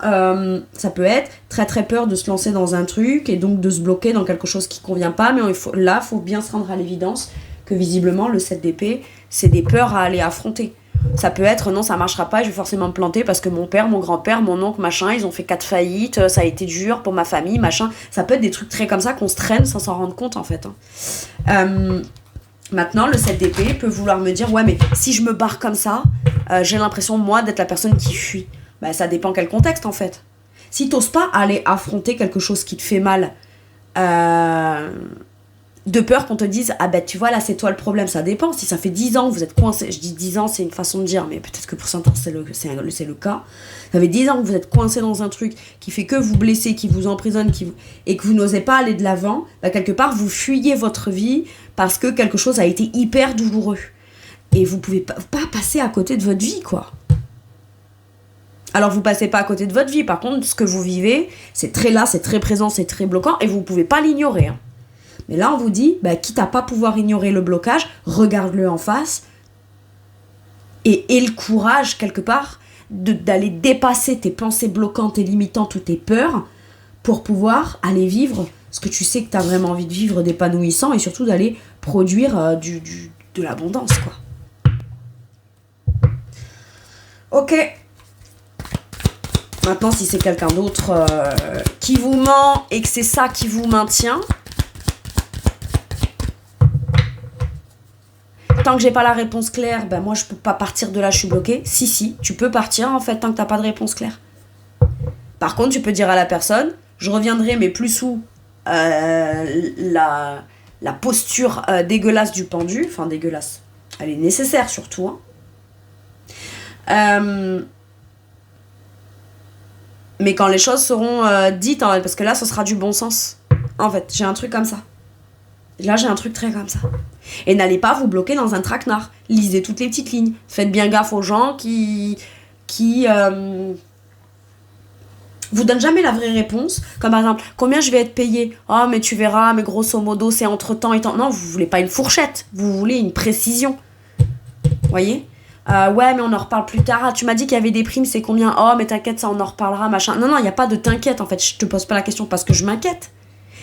ça peut être très très peur de se lancer dans un truc et donc de se bloquer dans quelque chose qui convient pas, mais il faut bien se rendre à l'évidence que visiblement le 7 d'épée, c'est des peurs à aller affronter. Ça peut être non, ça marchera pas, je vais forcément me planter parce que mon père, mon grand-père, mon oncle, machin, ils ont fait 4 faillites, ça a été dur pour ma famille, machin. Ça peut être des trucs très comme ça qu'on se traîne sans s'en rendre compte en fait. Maintenant, le 7 d'épée peut vouloir me dire ouais, mais si je me barre comme ça, j'ai l'impression moi d'être la personne qui fuit. Ça dépend quel contexte en fait. Si t'oses pas aller affronter quelque chose qui te fait mal, de peur qu'on te dise ah tu vois là c'est toi le problème, ça dépend. Si ça fait 10 ans que vous êtes coincé, je dis 10 ans c'est une façon de dire, mais peut-être que pour certains c'est le cas. Ça fait 10 ans que vous êtes coincé dans un truc qui fait que vous blesser, qui vous emprisonne, et que vous n'osez pas aller de l'avant, quelque part vous fuyez votre vie parce que quelque chose a été hyper douloureux. Et vous pouvez pas passer à côté de votre vie, quoi. Alors vous passez pas à côté de votre vie, par contre ce que vous vivez, c'est très là, c'est très présent, c'est très bloquant, et vous pouvez pas l'ignorer. Mais là on vous dit, quitte à pas pouvoir ignorer le blocage, regarde-le en face, et le courage quelque part d'aller dépasser tes pensées bloquantes, tes limitantes ou tes peurs, pour pouvoir aller vivre ce que tu sais que tu as vraiment envie de vivre d'épanouissant, et surtout d'aller produire de l'abondance, quoi. Ok. Maintenant, si c'est quelqu'un d'autre qui vous ment et que c'est ça qui vous maintient, tant que j'ai pas la réponse claire, moi je peux pas partir de là, je suis bloquée. Si, tu peux partir en fait tant que t'as pas de réponse claire. Par contre, tu peux dire à la personne, je reviendrai mais plus sous la posture dégueulasse du pendu, enfin dégueulasse, elle est nécessaire surtout. Mais quand les choses seront dites, parce que là, ce sera du bon sens. En fait, j'ai un truc comme ça. Là, j'ai un truc très comme ça. Et n'allez pas vous bloquer dans un traquenard. Lisez toutes les petites lignes. Faites bien gaffe aux gens qui vous donnent jamais la vraie réponse. Comme par exemple, combien je vais être payé ? Oh, mais tu verras, mais grosso modo, c'est entre temps et temps. Non, vous voulez pas une fourchette. Vous voulez une précision. Voyez ? Ouais, mais on en reparle plus tard. Ah, tu m'as dit qu'il y avait des primes, c'est combien ? Oh, mais t'inquiète, ça, on en reparlera, machin. Non, il n'y a pas de t'inquiète, en fait. Je te pose pas la question parce que je m'inquiète.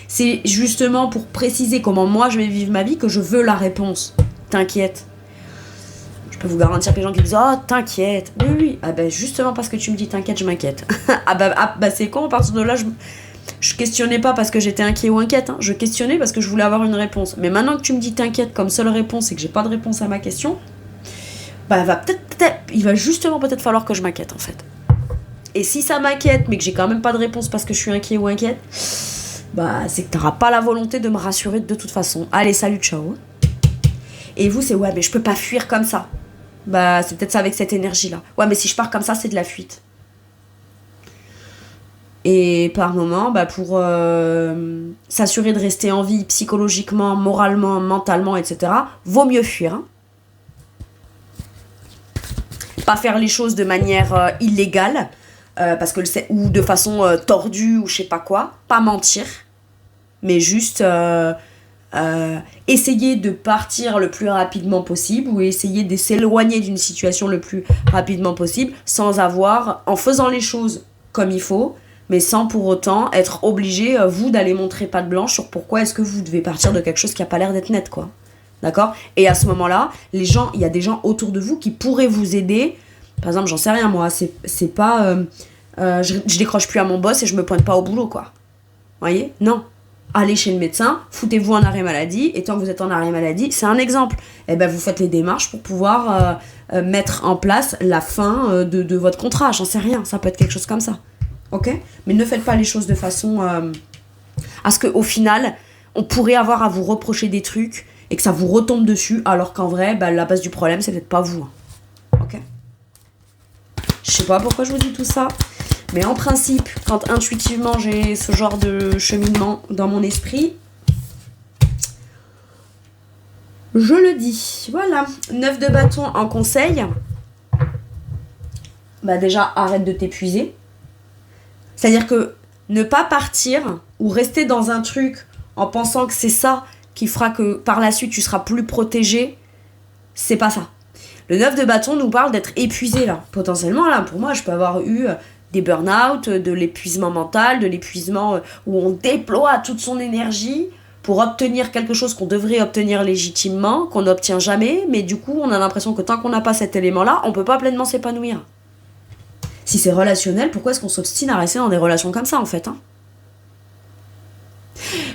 C'est justement pour préciser comment moi je vais vivre ma vie que je veux la réponse. T'inquiète. Je peux vous garantir que les gens qui disent oh t'inquiète. Oui. Ah ben justement parce que tu me dis t'inquiète, je m'inquiète. ah bah c'est con, à partir de là je questionnais pas parce que j'étais inquiet ou inquiète. Hein. Je questionnais parce que je voulais avoir une réponse. Mais maintenant que tu me dis t'inquiète comme seule réponse et que j'ai pas de réponse à ma question, bah il va justement peut-être falloir que je m'inquiète en fait. Et si ça m'inquiète mais que j'ai quand même pas de réponse parce que je suis inquiet ou inquiète, bah c'est que t'auras pas la volonté de me rassurer de toute façon. Allez, salut, ciao. Et vous, c'est ouais, mais je peux pas fuir comme ça. Bah, c'est peut-être ça avec cette énergie-là. Ouais, mais si je pars comme ça, c'est de la fuite. Et par moment, bah, pour s'assurer de rester en vie psychologiquement, moralement, mentalement, etc., vaut mieux fuir. Hein. Pas faire les choses de manière illégale, parce que ou de façon tordue, ou je sais pas quoi. Pas mentir. Mais juste essayer de partir le plus rapidement possible ou essayer de s'éloigner d'une situation le plus rapidement possible en faisant les choses comme il faut, mais sans pour autant être obligé, vous, d'aller montrer patte blanche sur pourquoi est-ce que vous devez partir de quelque chose qui a pas l'air d'être net, quoi. D'accord ? Et à ce moment-là, il y a des gens autour de vous qui pourraient vous aider. Par exemple, j'en sais rien, moi, c'est pas... je décroche plus à mon boss et je me pointe pas au boulot, quoi. Voyez ? Non. Allez chez le médecin, foutez-vous en arrêt maladie, et tant que vous êtes en arrêt maladie, c'est un exemple. Et ben vous faites les démarches pour pouvoir mettre en place la fin de votre contrat, j'en sais rien, ça peut être quelque chose comme ça. Ok ? Mais ne faites pas les choses de façon à ce qu'au final, on pourrait avoir à vous reprocher des trucs et que ça vous retombe dessus, alors qu'en vrai, la base du problème, c'est peut-être pas vous. Hein. Ok ? Je sais pas pourquoi je vous dis tout ça. Mais en principe, quand intuitivement j'ai ce genre de cheminement dans mon esprit, je le dis. Voilà. 9 de bâton en conseil. Bah déjà, arrête de t'épuiser. C'est-à-dire que ne pas partir ou rester dans un truc en pensant que c'est ça qui fera que par la suite tu seras plus protégé, c'est pas ça. Le 9 de bâton nous parle d'être épuisé là. Potentiellement là, pour moi, je peux avoir eu des burn-out, de l'épuisement mental, de l'épuisement où on déploie toute son énergie pour obtenir quelque chose qu'on devrait obtenir légitimement, qu'on n'obtient jamais, mais du coup on a l'impression que tant qu'on n'a pas cet élément-là, on peut pas pleinement s'épanouir. Si c'est relationnel, pourquoi est-ce qu'on s'obstine à rester dans des relations comme ça en fait, hein ?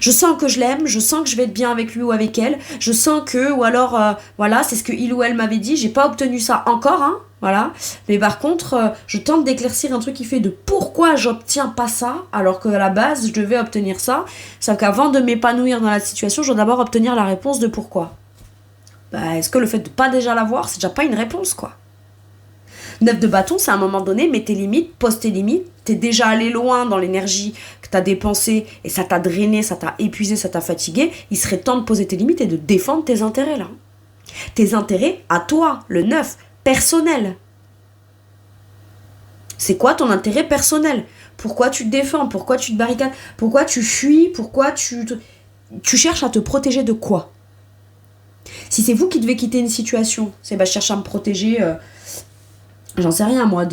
Je sens que je l'aime, je sens que je vais être bien avec lui ou avec elle, je sens que, ou alors, voilà, c'est ce que il ou elle m'avait dit, j'ai pas obtenu ça encore, hein, voilà. Mais par contre, je tente d'éclaircir un truc qui fait de pourquoi j'obtiens pas ça, alors qu'à la base, je devais obtenir ça. Sauf qu'avant de m'épanouir dans la situation, je dois d'abord obtenir la réponse de pourquoi. Bah, est-ce que le fait de pas déjà l'avoir, c'est déjà pas une réponse, quoi ? 9 de bâton, c'est à un moment donné, mets tes limites, pose tes limites, t'es déjà allé loin dans l'énergie que t'as dépensée et ça t'a drainé, ça t'a épuisé, ça t'a fatigué, il serait temps de poser tes limites et de défendre tes intérêts là. Tes intérêts à toi, le 9, personnel. C'est quoi ton intérêt personnel ? Pourquoi tu te défends ? Pourquoi tu te barricades ? Pourquoi tu fuis ? Pourquoi tu cherches à te protéger de quoi ? Si c'est vous qui devez quitter une situation, c'est je cherche à me protéger... j'en sais rien moi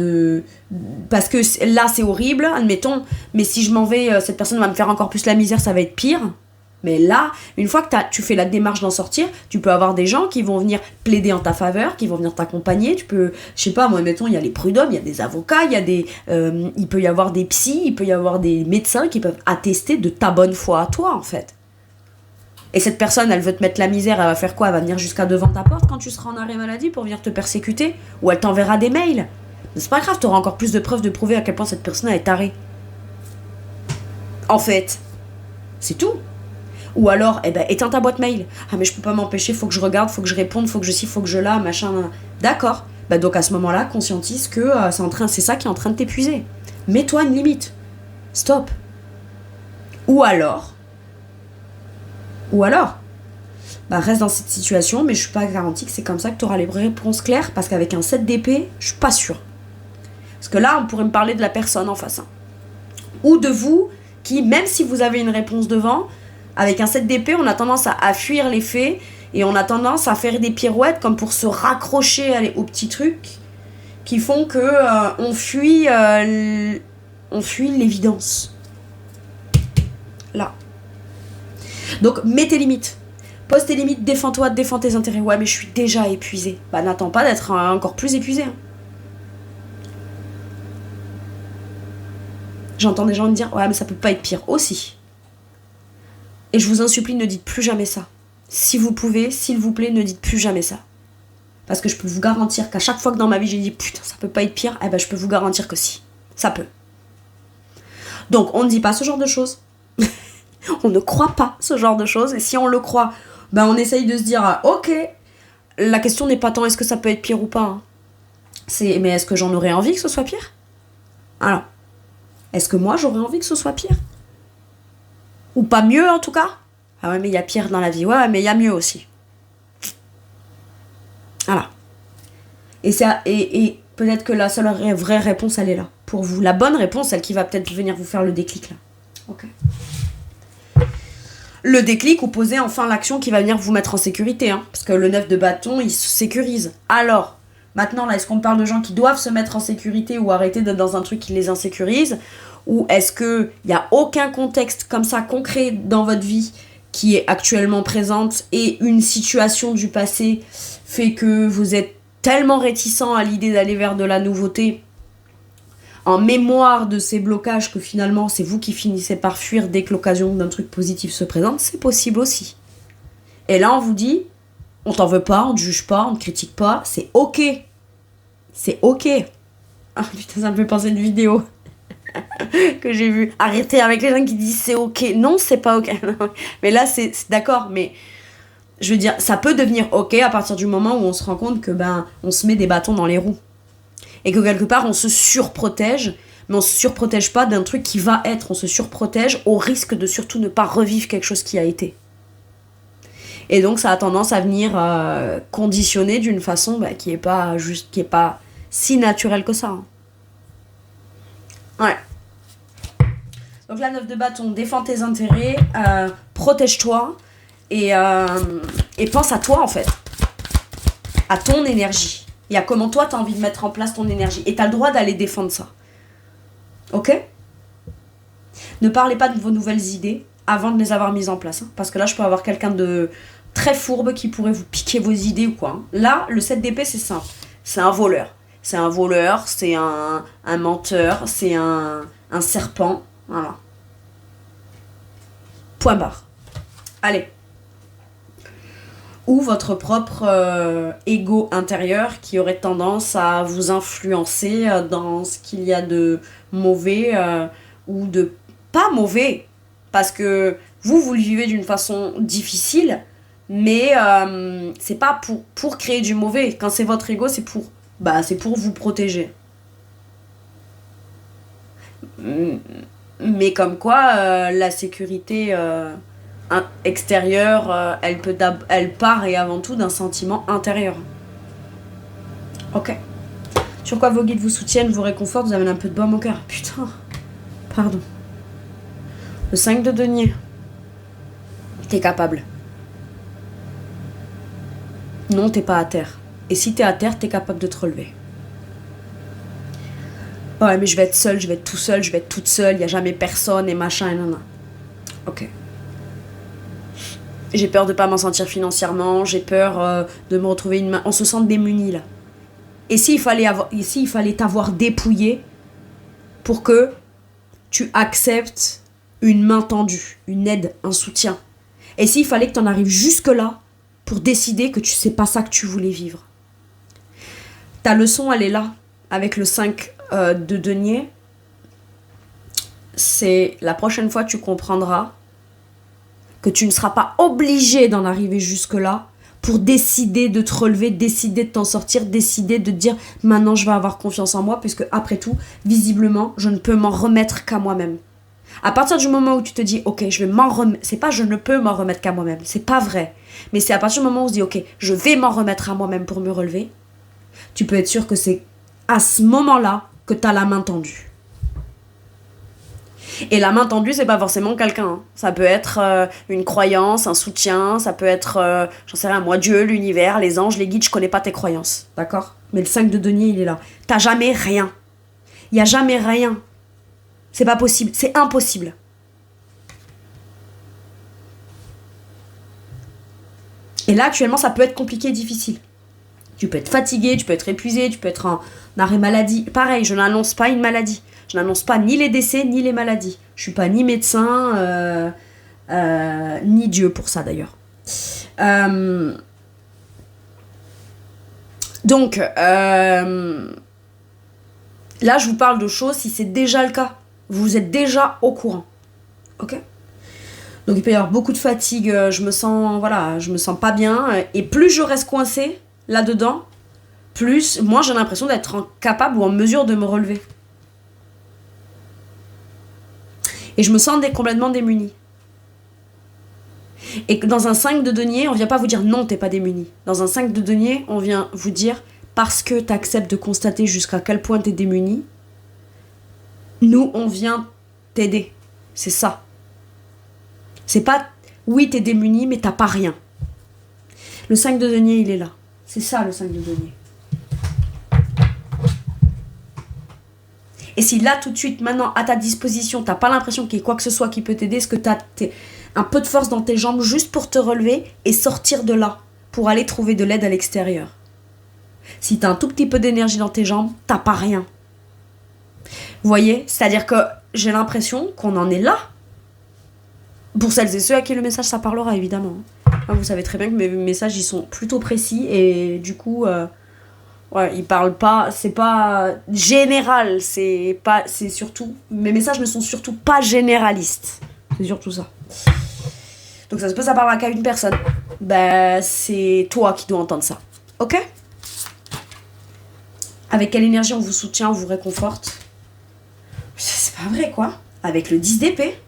parce que là c'est horrible, admettons, mais si je m'en vais, cette personne va me faire encore plus la misère, ça va être pire. Mais là, une fois que tu fais la démarche d'en sortir, tu peux avoir des gens qui vont venir plaider en ta faveur, qui vont venir t'accompagner. Tu peux, je sais pas moi, admettons, il y a les prud'hommes, il y a des avocats, il peut y avoir des psys, il peut y avoir des médecins qui peuvent attester de ta bonne foi à toi en fait. Et cette personne, elle veut te mettre la misère, elle va faire quoi ? Elle va venir jusqu'à devant ta porte quand tu seras en arrêt maladie pour venir te persécuter ? Ou elle t'enverra des mails ? Mais c'est pas grave, t'auras encore plus de preuves de prouver à quel point cette personne est tarée. En fait, c'est tout. Ou alors, éteins ta boîte mail. Ah mais je peux pas m'empêcher, faut que je regarde, faut que je réponde, faut que je ci, faut que je là, machin. D'accord. Donc à ce moment-là, conscientise que c'est ça qui est en train de t'épuiser. Mets-toi une limite. Stop. Ou alors, bah reste dans cette situation, mais je suis pas garantie que c'est comme ça que tu auras les réponses claires, parce qu'avec un 7 d'épée, je suis pas sûre. Parce que là, on pourrait me parler de la personne en face. Hein. Ou de vous, qui, même si vous avez une réponse devant, avec un 7 d'épée, on a tendance à fuir les faits, et on a tendance à faire des pirouettes comme pour se raccrocher aux petits trucs qui font que on fuit l'évidence. Là. Donc, mets tes limites. Pose tes limites, défends-toi, défends tes intérêts. Ouais, mais je suis déjà épuisée. Bah, n'attends pas d'être encore plus épuisée. Hein. J'entends des gens me dire, ouais, mais ça peut pas être pire. Aussi. Et je vous en supplie, ne dites plus jamais ça. Si vous pouvez, s'il vous plaît, ne dites plus jamais ça. Parce que je peux vous garantir qu'à chaque fois que dans ma vie j'ai dit putain, ça peut pas être pire, eh ben je peux vous garantir que si. Ça peut. Donc on ne dit pas ce genre de choses. On ne croit pas ce genre de choses. Et si on le croit, ben on essaye de se dire ok, la question n'est pas tant est-ce que ça peut être pire ou pas. Hein. Mais est-ce que j'en aurais envie que ce soit pire ? Alors, est-ce que moi j'aurais envie que ce soit pire ? Ou pas mieux en tout cas ? Ah ouais, mais il y a pire dans la vie. Ouais, mais il y a mieux aussi. Voilà. Et peut-être que la seule vraie réponse, elle est là. Pour vous. La bonne réponse, celle qui va peut-être venir vous faire le déclic, là. Ok. Le déclic ou poser enfin l'action qui va venir vous mettre en sécurité. Hein, parce que le 9 de bâton, il se sécurise. Alors, maintenant, là, est-ce qu'on parle de gens qui doivent se mettre en sécurité ou arrêter d'être dans un truc qui les insécurise ? Ou est-ce qu'il n'y a aucun contexte comme ça concret dans votre vie qui est actuellement présente et une situation du passé fait que vous êtes tellement réticent à l'idée d'aller vers de la nouveauté en mémoire de ces blocages que finalement c'est vous qui finissez par fuir dès que l'occasion d'un truc positif se présente, c'est possible aussi. Et là on vous dit, on t'en veut pas, on te juge pas, on te critique pas, c'est ok. C'est ok. Ah putain, ça me fait penser à une vidéo que j'ai vue. Arrêtez avec les gens qui disent c'est ok. Non, c'est pas ok. Mais là c'est d'accord, mais je veux dire, ça peut devenir ok à partir du moment où on se rend compte que on se met des bâtons dans les roues. Et que quelque part on se surprotège, mais on se surprotège pas d'un truc qui va être, on se surprotège au risque de surtout ne pas revivre quelque chose qui a été. Et donc ça a tendance à venir conditionner d'une façon qui est pas si naturelle que ça. Hein. Ouais. Donc la 9 de bâton, défends tes intérêts, protège-toi et pense à toi en fait. À ton énergie. Et à comment toi t'as envie de mettre en place ton énergie. Et t'as le droit d'aller défendre ça. Ok ? Ne parlez pas de vos nouvelles idées avant de les avoir mises en place. Hein, parce que là, je peux avoir quelqu'un de très fourbe qui pourrait vous piquer vos idées ou quoi. Hein. Là, le 7 d'épée, c'est simple. C'est un voleur. C'est un voleur, c'est un menteur, c'est un serpent. Voilà. Point barre. Allez. Ou votre propre ego intérieur qui aurait tendance à vous influencer dans ce qu'il y a de mauvais ou de pas mauvais. Parce que vous le vivez d'une façon difficile, mais c'est pas pour créer du mauvais. Quand c'est votre ego, c'est pour vous protéger. Mais comme quoi, la sécurité extérieure, elle part et avant tout d'un sentiment intérieur. Ok. Sur quoi vos guides vous soutiennent, vous réconfortent, vous avez un peu de baume au cœur. Putain. Pardon. Le 5 de denier. T'es capable. Non, t'es pas à terre. Et si t'es à terre, t'es capable de te relever. Ouais, mais je vais être seule, je vais être tout seul, je vais être toute seule, y a jamais personne et machin et nanana. Ok. J'ai peur de pas m'en sentir financièrement, j'ai peur de me retrouver une main. On se sent démuni là. Et s'il fallait t'avoir dépouillé pour que tu acceptes une main tendue, une aide, un soutien. Et s'il fallait que t'en arrives jusque là pour décider que c'est pas ça que tu voulais vivre. Ta leçon, elle est là, avec le 5 de denier. C'est la prochaine fois tu comprendras que tu ne seras pas obligé d'en arriver jusque-là pour décider de te relever, décider de t'en sortir, décider de te dire maintenant je vais avoir confiance en moi, puisque après tout, visiblement, je ne peux m'en remettre qu'à moi-même. À partir du moment où tu te dis, ok, je vais m'en remettre, c'est pas je ne peux m'en remettre qu'à moi-même, c'est pas vrai. Mais c'est à partir du moment où on se dit, ok, je vais m'en remettre à moi-même pour me relever, tu peux être sûr que c'est à ce moment-là que tu as la main tendue. Et la main tendue, c'est pas forcément quelqu'un. Hein. Ça peut être une croyance, un soutien, ça peut être, j'en sais rien, moi, Dieu, l'univers, les anges, les guides, je connais pas tes croyances, d'accord? Mais le 5 de denier, il est là. T'as jamais rien. Il y a jamais rien. C'est pas possible, c'est impossible. Et là, actuellement, ça peut être compliqué et difficile. Tu peux être fatigué, tu peux être épuisé, tu peux être en arrêt maladie. Pareil, je n'annonce pas une maladie. Je n'annonce pas ni les décès, ni les maladies. Je suis pas ni médecin, ni Dieu pour ça d'ailleurs. Donc, là, je vous parle de choses si c'est déjà le cas. Vous êtes déjà au courant. Ok ? Donc, il peut y avoir beaucoup de fatigue. Je me sens pas bien. Et plus je reste coincée là-dedans, plus, moi, j'ai l'impression d'être incapable ou en mesure de me relever. Et je me sens complètement démunie. Et dans un 5 de denier, on vient pas vous dire non, t'es pas démuni. Dans un 5 de denier, on vient vous dire parce que t'acceptes de constater jusqu'à quel point t'es démuni, nous, on vient t'aider. C'est ça. C'est pas oui, t'es démuni, mais t'as pas rien. Le 5 de denier, il est là. C'est ça le 5 de denier. Et si là, tout de suite, maintenant, à ta disposition, t'as pas l'impression qu'il y ait quoi que ce soit qui peut t'aider, est-ce que t'as un peu de force dans tes jambes juste pour te relever et sortir de là, pour aller trouver de l'aide à l'extérieur. Si t'as un tout petit peu d'énergie dans tes jambes, t'as pas rien. Vous voyez ? C'est-à-dire que j'ai l'impression qu'on en est là. Pour celles et ceux à qui le message, ça parlera, évidemment. Vous savez très bien que mes messages, ils sont plutôt précis et du coup... ils parlent pas, c'est pas général, c'est surtout, mes messages ne sont surtout pas généralistes, c'est surtout ça. Donc ça se peut, ça parlera qu'à une personne, c'est toi qui dois entendre ça, ok ? Avec quelle énergie on vous soutient, on vous réconforte ? C'est pas vrai quoi, avec le 10 d'épée.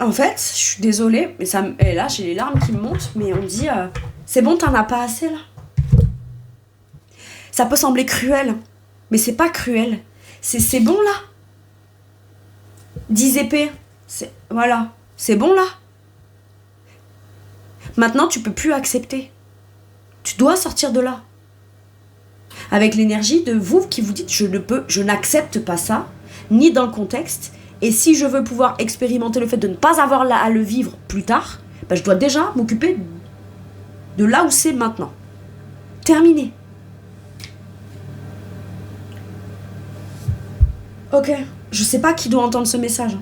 En fait, je suis désolée, mais et là j'ai les larmes qui me montent, mais on me dit c'est bon, t'en as pas assez là. Ça peut sembler cruel, mais c'est pas cruel. C'est bon là. 10 épées, voilà, c'est bon là. Maintenant, tu peux plus accepter. Tu dois sortir de là. Avec l'énergie de vous qui vous dites je n'accepte pas ça, ni dans le contexte. Et si je veux pouvoir expérimenter le fait de ne pas avoir à le vivre plus tard, je dois déjà m'occuper de là où c'est maintenant. Terminé. Ok, je sais pas qui doit entendre ce message.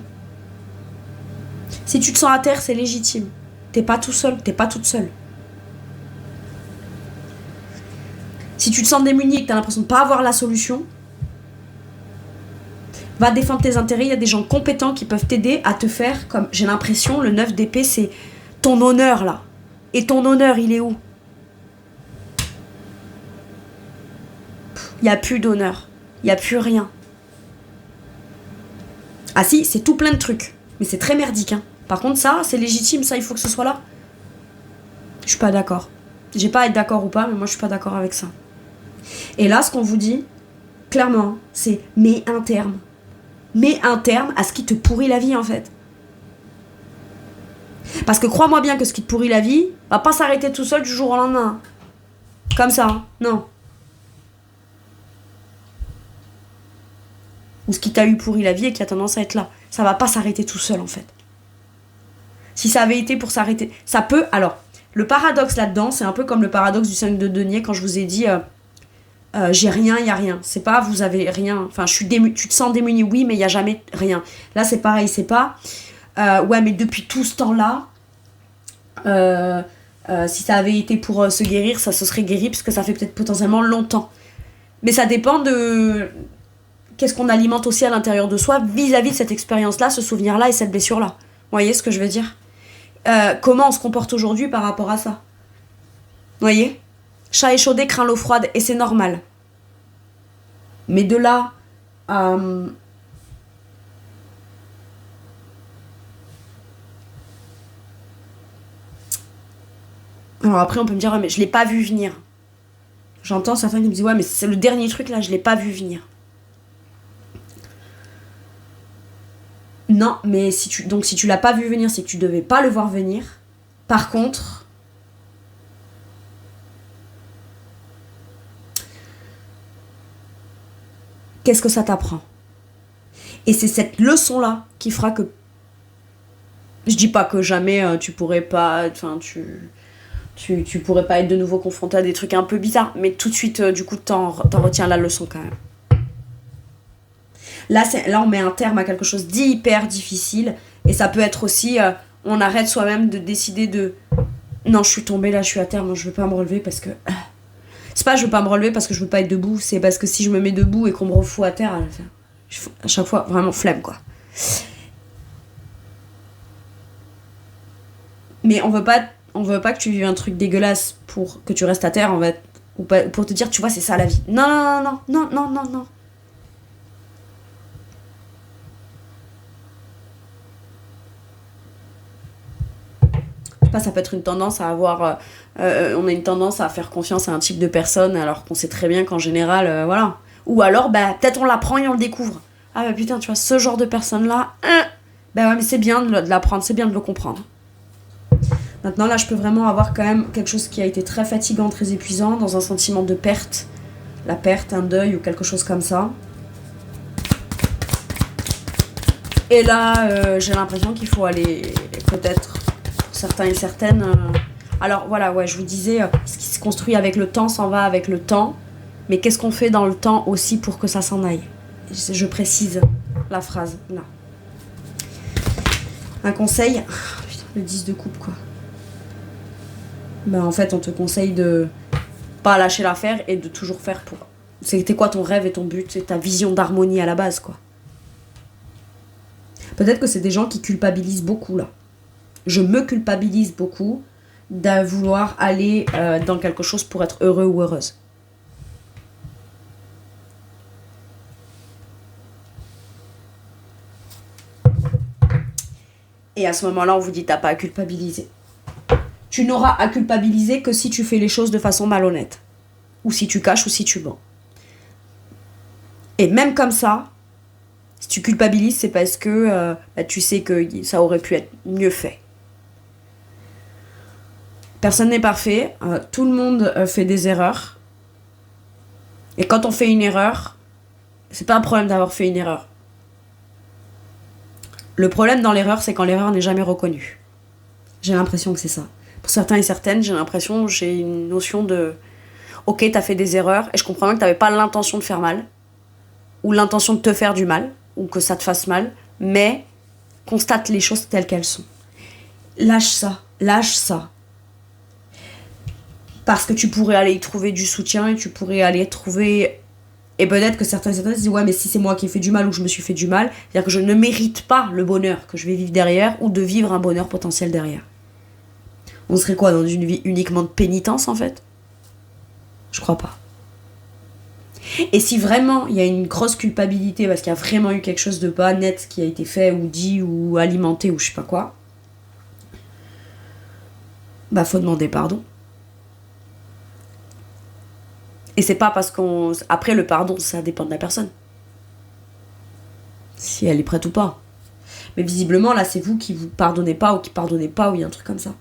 Si tu te sens à terre, c'est légitime. T'es pas tout seul, t'es pas toute seule. Si tu te sens démuni et que t'as l'impression de pas avoir la solution, va défendre tes intérêts, il y a des gens compétents qui peuvent t'aider à te faire, comme j'ai l'impression, le 9 d'épée, c'est ton honneur là. Et ton honneur, il est où ? Il n'y a plus d'honneur, il n'y a plus rien. Ah si, c'est tout plein de trucs, mais c'est très merdique. Hein. Par contre ça, c'est légitime, ça, il faut que ce soit là. Je suis pas d'accord. J'ai pas à être d'accord ou pas, mais moi je suis pas d'accord avec ça. Et là, ce qu'on vous dit, clairement, c'est mets un terme. Mets un terme à ce qui te pourrit la vie en fait. Parce que crois-moi bien que ce qui te pourrit la vie va pas s'arrêter tout seul du jour au lendemain. Comme ça, hein. Non. Ou ce qui t'a eu pourri la vie et qui a tendance à être là. Ça va pas s'arrêter tout seul en fait. Si ça avait été pour s'arrêter, ça peut. Alors, le paradoxe là-dedans, c'est un peu comme le paradoxe du 5 de denier quand je vous ai dit j'ai rien, il y a rien. C'est pas vous avez rien. Enfin, tu te sens démuni, oui, mais il y a jamais rien. Là, c'est pareil, c'est pas ouais, mais depuis tout ce temps-là, si ça avait été pour se guérir, ça se serait guéri parce que ça fait peut-être potentiellement longtemps. Mais ça dépend de qu'est-ce qu'on alimente aussi à l'intérieur de soi vis-à-vis de cette expérience-là, ce souvenir-là et cette blessure-là. Vous voyez ce que je veux dire ? Comment on se comporte aujourd'hui par rapport à ça ? Vous voyez ? Chat échaudé craint l'eau froide et c'est normal. Mais de là Alors après, on peut me dire, ouais, mais je l'ai pas vu venir. J'entends certains qui me disent, ouais, mais c'est le dernier truc là, je l'ai pas vu venir. Non, mais si tu l'as pas vu venir, c'est que tu devais pas le voir venir. Par contre, qu'est-ce que ça t'apprend? Et c'est cette leçon-là qui fera que... Je dis pas que jamais tu pourrais pas... Enfin, tu pourrais pas être de nouveau confronté à des trucs un peu bizarres, mais tout de suite, du coup, t'en retiens la leçon quand même. Là, on met un terme à quelque chose d'hyper difficile, et ça peut être aussi, on arrête soi-même de décider de... Non, je suis tombée, là, je suis à terre, moi, je veux pas me relever parce que... C'est pas je veux pas me relever parce que je veux pas être debout, c'est parce que si je me mets debout et qu'on me refout à terre, à chaque fois, vraiment flemme, quoi. Mais on veut pas que tu vives un truc dégueulasse pour que tu restes à terre, ou pour te dire, tu vois, c'est ça la vie. Non, non, non, non, non, non, non. Je sais pas, ça peut être une tendance à avoir... on a une tendance à faire confiance à un type de personne alors qu'on sait très bien qu'en général, voilà. Ou alors, bah, peut-être on l'apprend et on le découvre. Ah bah putain, tu vois, ce genre de personne-là, bah ouais, mais c'est bien de l'apprendre, c'est bien de le comprendre. Maintenant, là, je peux vraiment avoir quand même quelque chose qui a été très fatigant, très épuisant, dans un sentiment de perte. La perte, un deuil ou quelque chose comme ça. Et là, j'ai l'impression qu'il faut aller, peut-être, pour certains et certaines... Alors voilà, ouais, je vous disais, ce qui se construit avec le temps s'en va avec le temps. Mais qu'est-ce qu'on fait dans le temps aussi pour que ça s'en aille? Je précise la phrase, là. Un conseil... Putain, le 10 de coupe, quoi. Ben, en fait, on te conseille de pas lâcher l'affaire et de toujours faire pour... C'était quoi ton rêve et ton but? C'est ta vision d'harmonie à la base, quoi. Peut-être que c'est des gens qui culpabilisent beaucoup, là. Je me culpabilise beaucoup de vouloir aller dans quelque chose pour être heureux ou heureuse. Et à ce moment-là, on vous dit, t'as pas à culpabiliser. Tu n'auras à culpabiliser que si tu fais les choses de façon malhonnête. Ou si tu caches ou si tu mens. Et même comme ça, si tu culpabilises, c'est parce que tu sais que ça aurait pu être mieux fait. Personne n'est parfait. Tout le monde fait des erreurs. Et quand on fait une erreur, c'est pas un problème d'avoir fait une erreur. Le problème dans l'erreur, c'est quand l'erreur n'est jamais reconnue. J'ai l'impression que c'est ça. Pour certains et certaines, j'ai une notion de... Ok, t'as fait des erreurs, et je comprends bien que t'avais pas l'intention de faire mal, ou l'intention de te faire du mal, ou que ça te fasse mal, mais constate les choses telles qu'elles sont. Lâche ça. Parce que tu pourrais aller y trouver du soutien, et tu pourrais aller trouver... Et peut-être que certains et certaines se disent, ouais, mais si c'est moi qui ai fait du mal, ou que je me suis fait du mal, c'est-à-dire que je ne mérite pas le bonheur que je vais vivre derrière, ou de vivre un bonheur potentiel derrière. On serait quoi, dans une vie uniquement de pénitence, en fait? Je crois pas. Et si vraiment il y a une grosse culpabilité parce qu'il y a vraiment eu quelque chose de pas net qui a été fait ou dit ou alimenté ou je sais pas quoi, bah faut demander pardon. Et c'est pas parce qu'on... Après, le pardon, ça dépend de la personne. Si elle est prête ou pas. Mais visiblement, là, c'est vous qui vous pardonnez pas ou qui pardonnez pas ou il y a un truc comme ça.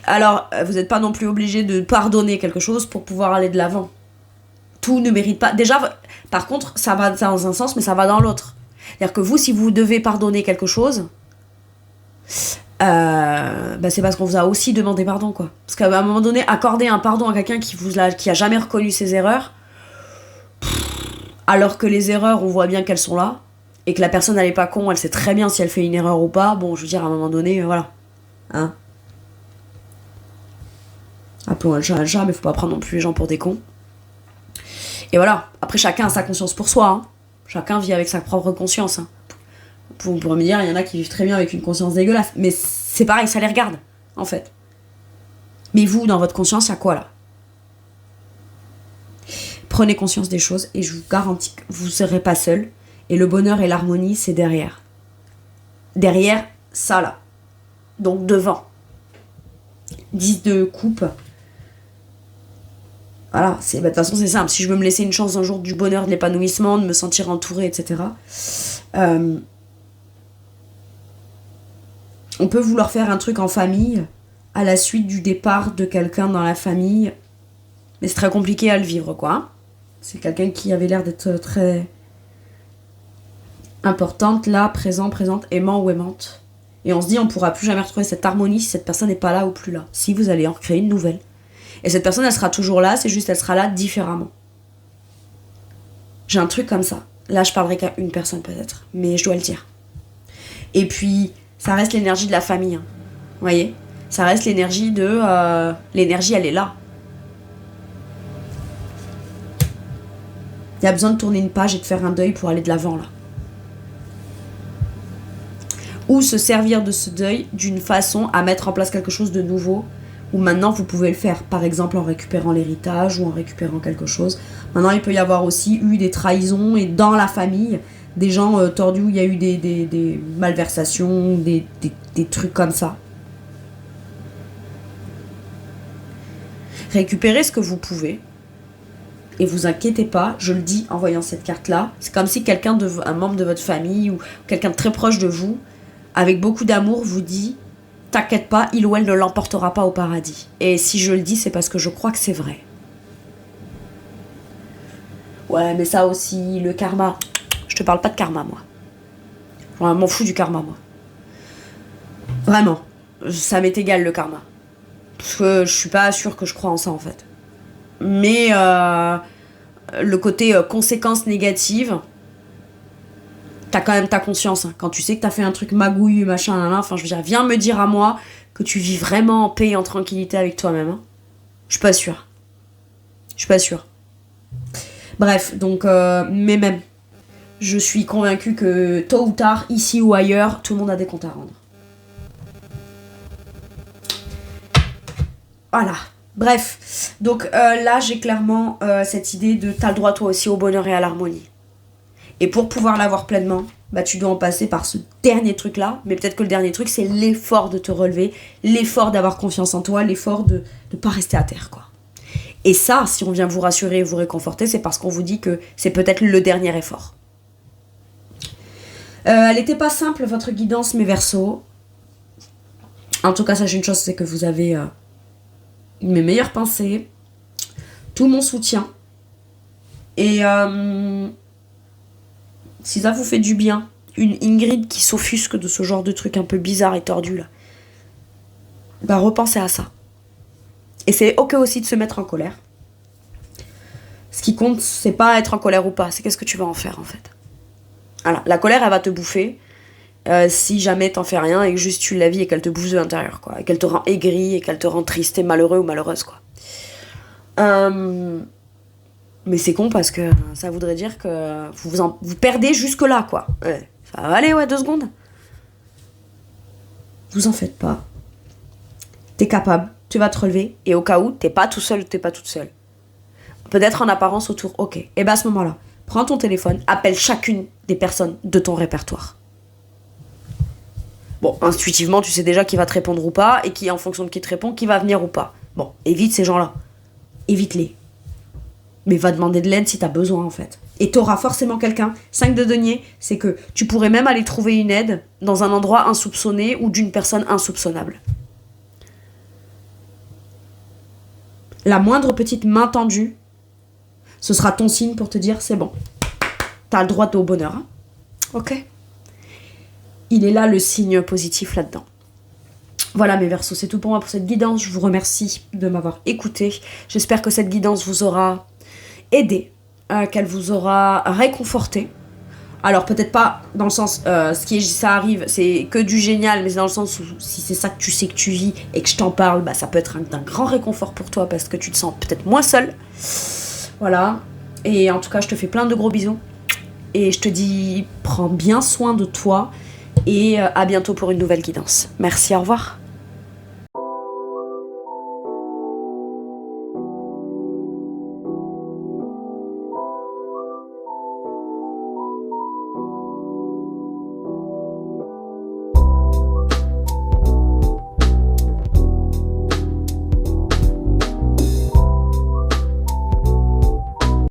Alors, vous n'êtes pas non plus obligé de pardonner quelque chose pour pouvoir aller de l'avant. Tout ne mérite pas... Déjà, par contre, ça va dans un sens, mais ça va dans l'autre. C'est-à-dire que vous, si vous devez pardonner quelque chose... c'est parce qu'on vous a aussi demandé pardon, quoi. Parce qu'à un moment donné, accorder un pardon à quelqu'un qui a jamais reconnu ses erreurs, alors que les erreurs, on voit bien qu'elles sont là, et que la personne, elle est pas con, elle sait très bien si elle fait une erreur ou pas, bon, je veux dire, à un moment donné, voilà. Hein? Appelons un chat, mais faut pas prendre non plus les gens pour des cons. Et voilà, après, chacun a sa conscience pour soi, hein. Chacun vit avec sa propre conscience, hein. Vous pourrez me dire, il y en a qui vivent très bien avec une conscience dégueulasse. Mais c'est pareil, ça les regarde, en fait. Mais vous, dans votre conscience, il y a quoi, là? Prenez conscience des choses et je vous garantis que vous ne serez pas seul. Et le bonheur et l'harmonie, c'est derrière. Derrière, ça là. Donc devant. 10 de coupe. Voilà, de toute façon c'est simple. Si je veux me laisser une chance un jour du bonheur, de l'épanouissement, de me sentir entourée, etc. On peut vouloir faire un truc en famille à la suite du départ de quelqu'un dans la famille. Mais c'est très compliqué à le vivre, quoi. C'est quelqu'un qui avait l'air d'être très importante, là, présente, aimant ou aimante. Et on se dit, on pourra plus jamais retrouver cette harmonie si cette personne n'est pas là ou plus là. Si vous allez en créer une nouvelle. Et cette personne, elle sera toujours là, c'est juste elle sera là différemment. J'ai un truc comme ça. Là, je parlerai qu'à une personne peut-être, mais je dois le dire. Et puis, ça reste l'énergie de la famille. Hein. Vous voyez ? Ça reste l'énergie de... l'énergie, elle est là. Il y a besoin de tourner une page et de faire un deuil pour aller de l'avant, là. Ou se servir de ce deuil d'une façon à mettre en place quelque chose de nouveau, où maintenant vous pouvez le faire, par exemple en récupérant l'héritage ou en récupérant quelque chose. Maintenant, il peut y avoir aussi eu des trahisons et dans la famille, des gens tordus où il y a eu des malversations, des trucs comme ça. Récupérez ce que vous pouvez. Et vous inquiétez pas, je le dis en voyant cette carte-là, c'est comme si un membre de votre famille ou quelqu'un de très proche de vous, avec beaucoup d'amour, vous dit « T'inquiète pas, il ou elle ne l'emportera pas au paradis. » Et si je le dis, c'est parce que je crois que c'est vrai. Ouais, mais ça aussi, le karma. Je te parle pas de karma, moi. Je m'en fous du karma, moi. Vraiment. Ça m'est égal, le karma. Parce que je suis pas sûre que je crois en ça, en fait. Mais le côté conséquences négatives, t'as quand même ta conscience. Hein. Quand tu sais que t'as fait un truc magouille, machin, enfin, je veux dire, viens me dire à moi que tu vis vraiment en paix et en tranquillité avec toi-même. Hein. Je suis pas sûre. Bref, donc, mais même, je suis convaincue que tôt ou tard, ici ou ailleurs, tout le monde a des comptes à rendre. Voilà. Bref, donc là j'ai clairement cette idée de t'as le droit toi aussi au bonheur et à l'harmonie. Et pour pouvoir l'avoir pleinement, bah tu dois en passer par ce dernier truc là, mais peut-être que le dernier truc c'est l'effort de te relever, l'effort d'avoir confiance en toi, l'effort de ne pas rester à terre quoi. Et ça, si on vient vous rassurer et vous réconforter, c'est parce qu'on vous dit que c'est peut-être le dernier effort. Elle n'était pas simple votre guidance mes Verseaux. En tout cas sachez une chose, c'est que vous avez... mes meilleures pensées, tout mon soutien. Et si ça vous fait du bien, une Ingrid qui s'offusque de ce genre de truc un peu bizarre et tordu là, bah repensez à ça. Et c'est ok aussi de se mettre en colère. Ce qui compte, c'est pas être en colère ou pas, c'est qu'est-ce que tu vas en faire en fait. Voilà, la colère elle va te bouffer. Si jamais t'en fais rien et que juste tu la vis et qu'elle te bouffe de l'intérieur quoi, et qu'elle te rend aigri et qu'elle te rend triste et malheureux ou malheureuse quoi. Mais c'est con parce que ça voudrait dire que vous perdez jusque là quoi. Ouais, ça va aller 2 secondes. Vous en faites pas. T'es capable, tu vas te relever et au cas où t'es pas tout seul, t'es pas toute seule. Peut-être en apparence autour, ok. Et ben à ce moment-là, prends ton téléphone, appelle chacune des personnes de ton répertoire. Bon, intuitivement, tu sais déjà qui va te répondre ou pas, et qui, en fonction de qui te répond, qui va venir ou pas. Bon, évite ces gens-là. Évite-les. Mais va demander de l'aide si t'as besoin, en fait. Et t'auras forcément quelqu'un. 5 de denier, c'est que tu pourrais même aller trouver une aide dans un endroit insoupçonné ou d'une personne insoupçonnable. La moindre petite main tendue, ce sera ton signe pour te dire, c'est bon. T'as le droit au bonheur. Hein. Ok. Il est là le signe positif là-dedans. Voilà mes Verseaux, c'est tout pour moi pour cette guidance. Je vous remercie de m'avoir écouté. J'espère que cette guidance vous aura aidé, qu'elle vous aura réconforté. Alors peut-être pas dans le sens, ça arrive, c'est que du génial, mais c'est dans le sens où si c'est ça que tu sais que tu vis et que je t'en parle, bah ça peut être d'un grand réconfort pour toi parce que tu te sens peut-être moins seul. Voilà. Et en tout cas, je te fais plein de gros bisous. Et je te dis, prends bien soin de toi. Et à bientôt pour une nouvelle guidance. Merci, au revoir.